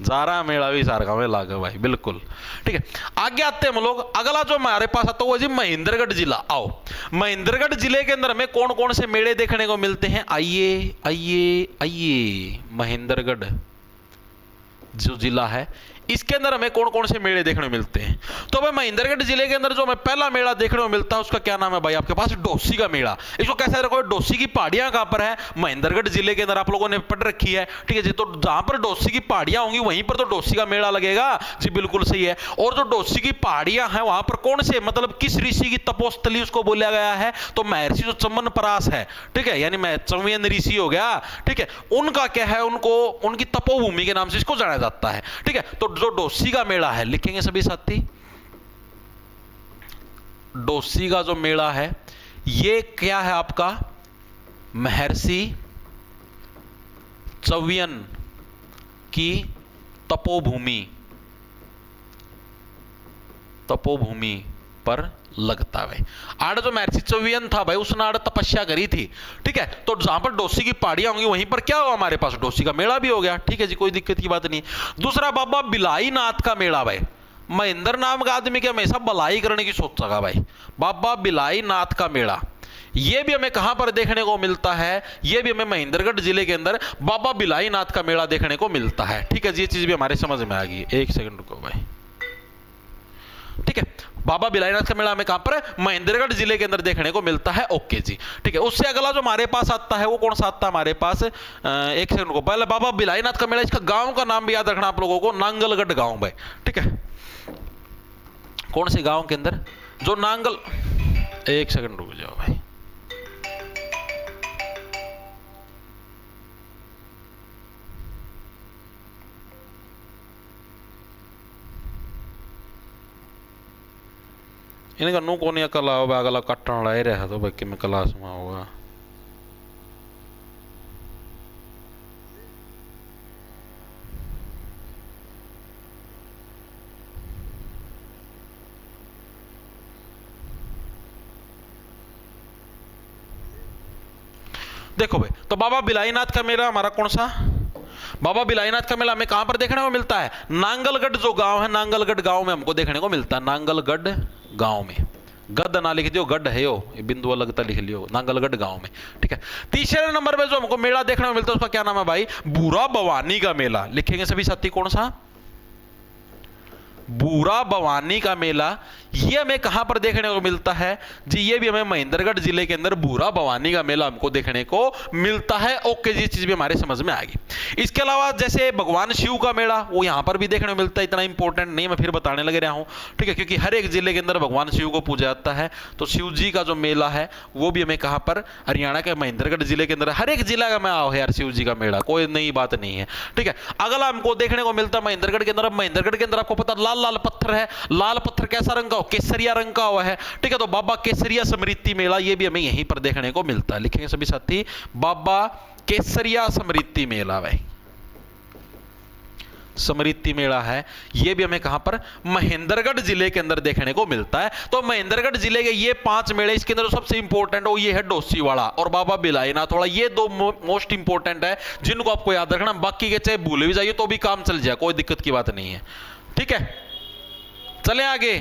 Speaker 1: जारा मेला भी हिसार का मेला है भाई, बिल्कुल, ठीक है। आगे आते हैं हम लोग, अगला जो हमारे पास आता है वो जी महेंद्रगढ़ जिला। आओ, महेंद्रगढ़ जिले के अंदर हमें कौन कौन से मेले देखने को मिलते हैं, आइए आइए आइए। महेंद्रगढ़ जो जिला है, इसके अंदर हमें कौन कौन से मेले देखने को मिलते हैं। तो भाई महेंद्रगढ़ जिले के अंदर जो हमें पहला मेला देखने को मिलता है उसका क्या नाम है भाई, आपके पास डोसी का मेला। इसको कैसे रखो, डोसी की पहाड़ियां कहां पर है, महेंद्रगढ़ जिले के अंदर, आप लोगों ने पढ़ रखी है, ठीक है जी। तो जहां पर डोसी की पहाड़ियां होंगी वहीं पर तो डोसी का मेला लगेगा जी, बिल्कुल सही है। और जो डोसी की पहाड़ियां हैं वहां पर कौन से, मतलब किस ऋषि की तपोस्थली उसको बोला गया है, तो महर्षि जो चंवनप्राश है, ठीक है, यानी चंवयन ऋषि हो गया, ठीक है, उनका क्या है, उनको उनकी तपोभूमि के नाम से इसको जाना जाता है, ठीक है। तो जो डोसी का मेला है, लिखेंगे सभी साथी, डोसी का जो मेला है ये क्या है आपका, महर्षि चंवयन की तपोभूमि पर लगता है। आड़ जो महर्षि चंवयन था भाई, उसने आड़ तपस्या करी थी, ठीक है। तो जहां पर डोसी की पहाड़ियां होंगी वहीं पर क्या होगा, हमारे पास डोसी का मेला भी हो गया, ठीक है जी, कोई दिक्कत की बात नहीं। दूसरा बाबा बिलाई नाथ का मेला भाई, महेंद्र नाम का आदमी के हमेशा भलाई करने की सोचेगा भाई। बाबा बिलाई नाथ का मेला, यह भी हमें कहां पर देखने को मिलता है, यह भी हमें महेंद्रगढ़ जिले के अंदर बाबा बिलाई नाथ का मेला देखने को मिलता है, ठीक है जी। ये चीज भी हमारे समझ में आ गई, एक सेकंड रुको भाई, ठीक है। बाबा बिलाईनाथ का मेला हमें कहां पर है, महेंद्रगढ़ जिले के अंदर देखने को मिलता है, ओके जी, ठीक है। उससे अगला जो हमारे पास आता है वो कौन सा आता है हमारे पास, एक सेकंड को, पहले बाबा बिलाईनाथ का मेला, इसका गांव का नाम भी याद रखना आप लोगों को, नांगलगढ़ गांव भाई, ठीक है। कौन से गांव के अंदर, जो नांगल, एक सेकंड रुक जाओ भाई, इनका नू को नहीं कला होगा, अगला कट्टन ला रहा तो बाकी में क्लास में होगा। देखो भाई, तो बाबा बिलाईनाथ का मेला हमारा कौन सा, बाबा बिलाईनाथ का मेला हमें कहां पर देखने को मिलता है, नांगलगढ़ जो गांव है, नांगलगढ़ गांव में हमको देखने को मिलता है, नांगलगढ़ गांव में, गद ना लिख दियो, गढ़ है यो, बिंदु लगता लिख लियो, नांगलगढ़ गांव में, ठीक है। तीसरे नंबर पे जो हमको मेला देखने को मिलता है उसका क्या नाम है भाई, बूरा भवानी का मेला, लिखेंगे सभी साथी, कौन सा, बूरा भवानी का मेला, ये हमें कहां पर देखने को मिलता है जी, ये भी हमें महेंद्रगढ़ जिले के अंदर बूरा भवानी का मेला हमको देखने को मिलता है, ओके जी, चीज भी हमारे समझ में आ गई। इसके अलावा जैसे भगवान शिव का मेला, वो यहां पर भी देखने को मिलता है, इतना इंपॉर्टेंट नहीं, मैं फिर बताने लग रहा हूं, ठीक है, क्योंकि हर एक जिले के अंदर भगवान शिव को पूजा जाता है। तो शिव जी का जो मेला है वो भी हमें कहां पर, हरियाणा के महेंद्रगढ़ जिले के अंदर, हर एक जिला का मैं आओ यार शिव जी का मेला, कोई नई बात नहीं है, ठीक है। अगला हमको देखने को मिलता है महेंद्रगढ़ के अंदर, महेंद्रगढ़ के अंदर आपको पता लाल लाल पत्थर है, लाल पत्थर कैसा रंग का, केसरिया रंग का हुआ है, ठीक है। तो बाबा केसरिया स्मृति मेला, ये भी हमें यहीं पर देखने को मिलता है, लिखेंगे सभी साथी, बाबा केसरिया स्मृति मेला भाई, स्मृति मेला है, ये भी हमें कहां पर, महेंद्रगढ़ जिले के अंदर देखने को मिलता है। तो महेंद्रगढ़ जिले के ये 5 मेले, इसके अंदर सबसे इंपॉर्टेंट वो ये है डोसी वाला और बाबा बिलाईनाथ वाला, ये 2 मोस्ट इंपॉर्टेंट है जिनको आपको याद रखना, बाकी के चाहे भूले भी जाइए तो भी काम चल जाए, कोई दिक्कत की बात नहीं है, ठीक है। चले आगे,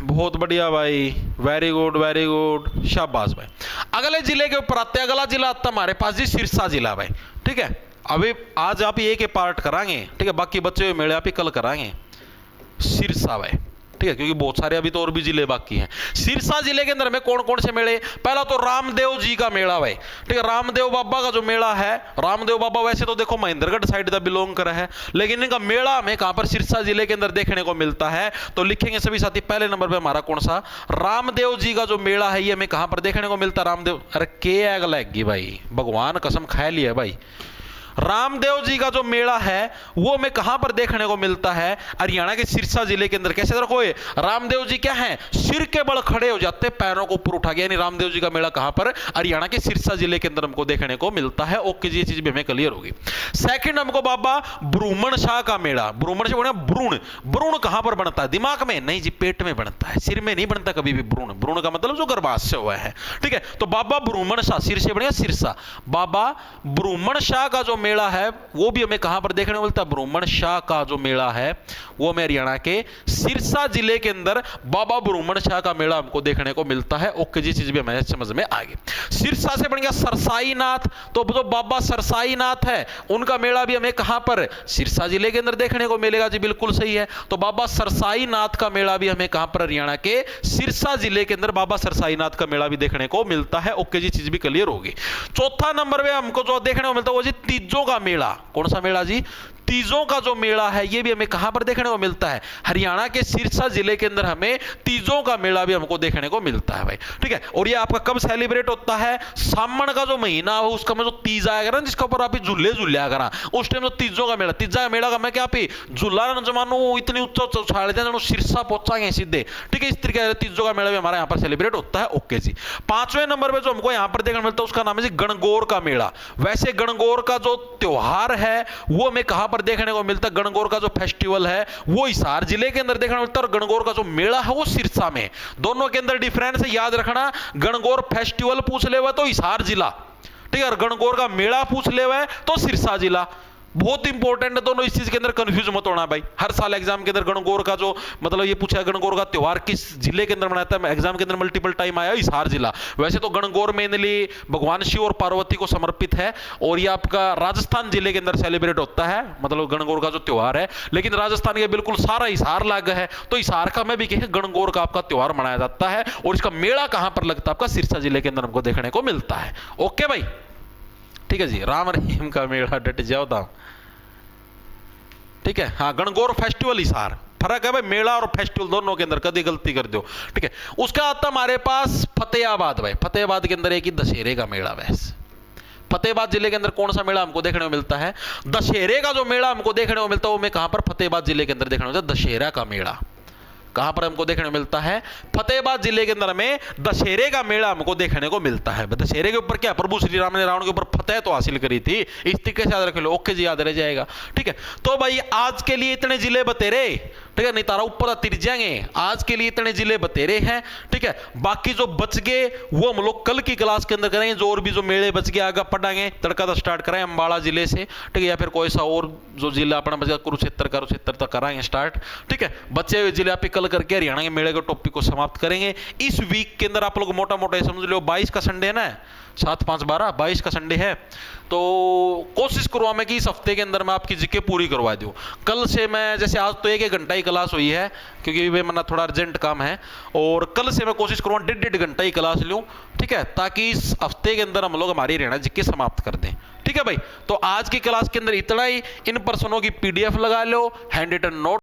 Speaker 1: बहुत बढ़िया भाई, वेरी गुड वेरी गुड, शाबाश भाई। अगले जिले के ऊपर आते हैं, अगला जिला आता हमारे पास जी सिरसा जिला भाई, ठीक है। अभी आज आप ये के पार्ट कराएंगे, ठीक है, बाकी बच्चे हुए मेले आप ही कल कराएंगे, सिरसा भाई, ठीक है, क्योंकि बहुत सारे अभी तो और भी जिले बाकी हैं। सिरसा जिले के अंदर में कौन कौन से मेले, पहला तो रामदेव जी का मेला भाई, ठीक है, रामदेव बाबा का जो मेला है, रामदेव बाबा वैसे तो देखो महेंद्रगढ़ साइड का बिलोंग करा है, लेकिन इनका मेला हमें कहां पर, सिरसा जिले के अंदर देखने को मिलता है। तो लिखेंगे सभी साथी, पहले नंबर पे हमारा कौन सा, रामदेव जी का जो मेला है ये हमें कहां पर देखने को मिलता है, रामदेव, अरे के आग लगी भाई, भगवान कसम खा लिया भाई, रामदेव जी का जो मेला है वो हमें कहां पर देखने को मिलता है, हरियाणा के सिरसा जिले के अंदर। कैसे रखो, रामदेव जी क्या है, सिर के बल खड़े हो जाते, पैरों को ऊपर उठा गया, यानी रामदेव जी का मेला कहां पर, हरियाणा के सिरसा जिले के अंदर हमको देखने को मिलता है, ओके जी, ये चीज भी हमें क्लियर होगी। सेकंड हमको बाबा ब्रूमण शाह का मेला, ब्रूमण से बोले भ्रूण, भ्रूण कहां पर बनता है, दिमाग में नहीं जी, पेट में बनता है, सिर में नहीं बनता कभी भी भ्रूण, भ्रूण का मतलब जो गर्भाशय हुआ है, ठीक है। तो बाबा ब्रूमण शाह, सिर से बढ़िया सिरसा, बाबा ब्रूमण शाह का जो मेला है वो भी हमें कहां पर देखने को मिलता है, ब्रूमण शाह का जो मेला है वो हमें हरियाणा के सिरसा जिले के अंदर बाबा ब्रूमण शाह का मेला हमको देखने को मिलता है। ओके जी, चीज भी हमें समझ में आ गई। सिरसा से बन गया सरसाई नाथ, तो जो बाबा सरसाई नाथ है उनका मेला भी हमें कहां पर, सिरसा जिले के अंदर देखने को मिलेगा जी, बिल्कुल सही है। तो बाबा सरसाई नाथ का मेला भी हमें कहां पर, हरियाणा के सिरसा जिले के अंदर बाबा सरसाई नाथ का मेला भी देखने को मिलता है। ओके जी, चीज भी क्लियर होगी। चौथा नंबर पे हमको जो देखने को मिलता है वो जी तीजों का मेला। कौन सा मेला जी, तीजों का जो मेला है ये भी हमें कहां पर देखने को मिलता है, हरियाणा के सिरसा जिले के अंदर हमें तीजों का मेला भी हमको देखने को मिलता है भाई, ठीक है। और ये आपका कब सेलिब्रेट होता है, सावन का जो महीना हो उसका में जो तीज आएगा ना, जिसके ऊपर आप झूले झूलिया करा, उस टाइम जो तीजों का मेला, तीजा का मेला का मैं क्या पे झूला जमानो इतनी उच्च उछाल दें सिरसा पहुंचाएंगे सीधे, ठीक है। इस तरीके से तीजों का मेला भी हमारे यहाँ पर सेलिब्रेट होता है। ओके जी। पांचवें नंबर पे जो हमको यहाँ पर देखने को मिलता है उसका नाम है जी गणगौर का मेला। वैसे गणगौर का जो त्योहार है वो हमें कहां पर देखने को मिलता है, गणगौर का जो फेस्टिवल है वो हिसार जिले के अंदर देखने को मिलता है, और गणगौर का जो मेला है वो सिरसा में। दोनों के अंदर डिफरेंस है, याद रखना। गणगौर फेस्टिवल पूछ ले हुआ तो हिसार जिला, ठीक है, और गणगौर का मेला पूछ ले हुआ है तो सिरसा जिला। बहुत इंपॉर्टेंट है दोनों, इस चीज के अंदर कंफ्यूज मत होना भाई। हर साल एग्जाम के अंदर गणगौर का जो मतलब ये पूछा गणगौर का त्योहार किस जिले के अंदर मनाता है, एग्जाम के अंदर मल्टीपल टाइम आया हिसार जिला। वैसे तो गणगौर मेनली भगवान शिव और पार्वती को समर्पित है, और ये आपका राजस्थान जिले के अंदर सेलिब्रेट होता है, मतलब गणगौर का जो त्योहार है। लेकिन राजस्थान के बिल्कुल सारा हिसार लाग है, तो हिसार का मैं भी कहे गणगौर का आपका त्योहार मनाया जाता है, और इसका मेला कहां पर लगता है, आपका सिरसा जिले के अंदर हमको देखने को मिलता है। ओके भाई, ठीक है जी। राम रहीम का मेला, डट जाओ था, ठीक है। हाँ, गणगौर फेस्टिवल हिसार, फर्क है भाई मेला और फेस्टिवल दोनों के अंदर, कभी गलती कर दो, ठीक है। उसका आता हमारे पास फतेहाबाद भाई, फतेहाबाद के अंदर एक ही दशहरे का मेला। वैसे फतेहाबाद जिले के अंदर कौन सा मेला हमको देखने को मिलता है, दशहरे का जो मेला हमको देखने को मिलता है वो मैं कहां पर, फतेहाबाद जिले के अंदर देखने को मिलता है दशहरा का मेला। कहां पर हमको देखने को मिलता है, फतेहाबाद जिले के अंदर में दशहरे का मेला हमको देखने को मिलता है। दशहरे के ऊपर क्या, प्रभु श्री राम ने रावण के ऊपर फतेह तो हासिल करी थी, इस तरीके से याद रख लो। ओके जी, याद रह जाएगा, ठीक है। तो भाई आज के लिए इतने जिले बतेरे, ठीक है, नहीं तारा ऊपर तिर जाएंगे। आज के लिए इतने जिले बतेरे हैं, ठीक है। बाकी जो बच गए वो हम लोग कल की क्लास के अंदर करेंगे, जो और भी जो मेले बच गए आगे पढ़ाएंगे। तड़का तो स्टार्ट करें अंबाला जिले से, ठीक है, या फिर कोई सा और जो जिला अपना बच गया, कुरुक्षेत्र तक कराएंगे स्टार्ट, ठीक है। बचे हुए जिले आप कल करके हरियाणा के मेले के टॉपिक को समाप्त करेंगे। इस वीक के अंदर आप लोग मोटा मोटा समझ लो 22 का संडे है ना, 7, 5, 12, 22 का संडे है, तो कोशिश करूँ मैं कि इस हफ्ते के अंदर मैं आपकी जीके पूरी करवा दूँ। कल से मैं, जैसे आज तो 1 घंटा ही क्लास हुई है क्योंकि वे मना थोड़ा अर्जेंट काम है, और कल से मैं कोशिश करूँ 1.5 घंटा ही क्लास लूँ, ठीक है, ताकि इस हफ्ते के अंदर हम लोग हमारी हरियाणा जीके समाप्त कर दें, ठीक है भाई। तो आज की क्लास के अंदर इतना ही। इन प्रश्नों की PDF लगा लो, हैंड रिटन नोट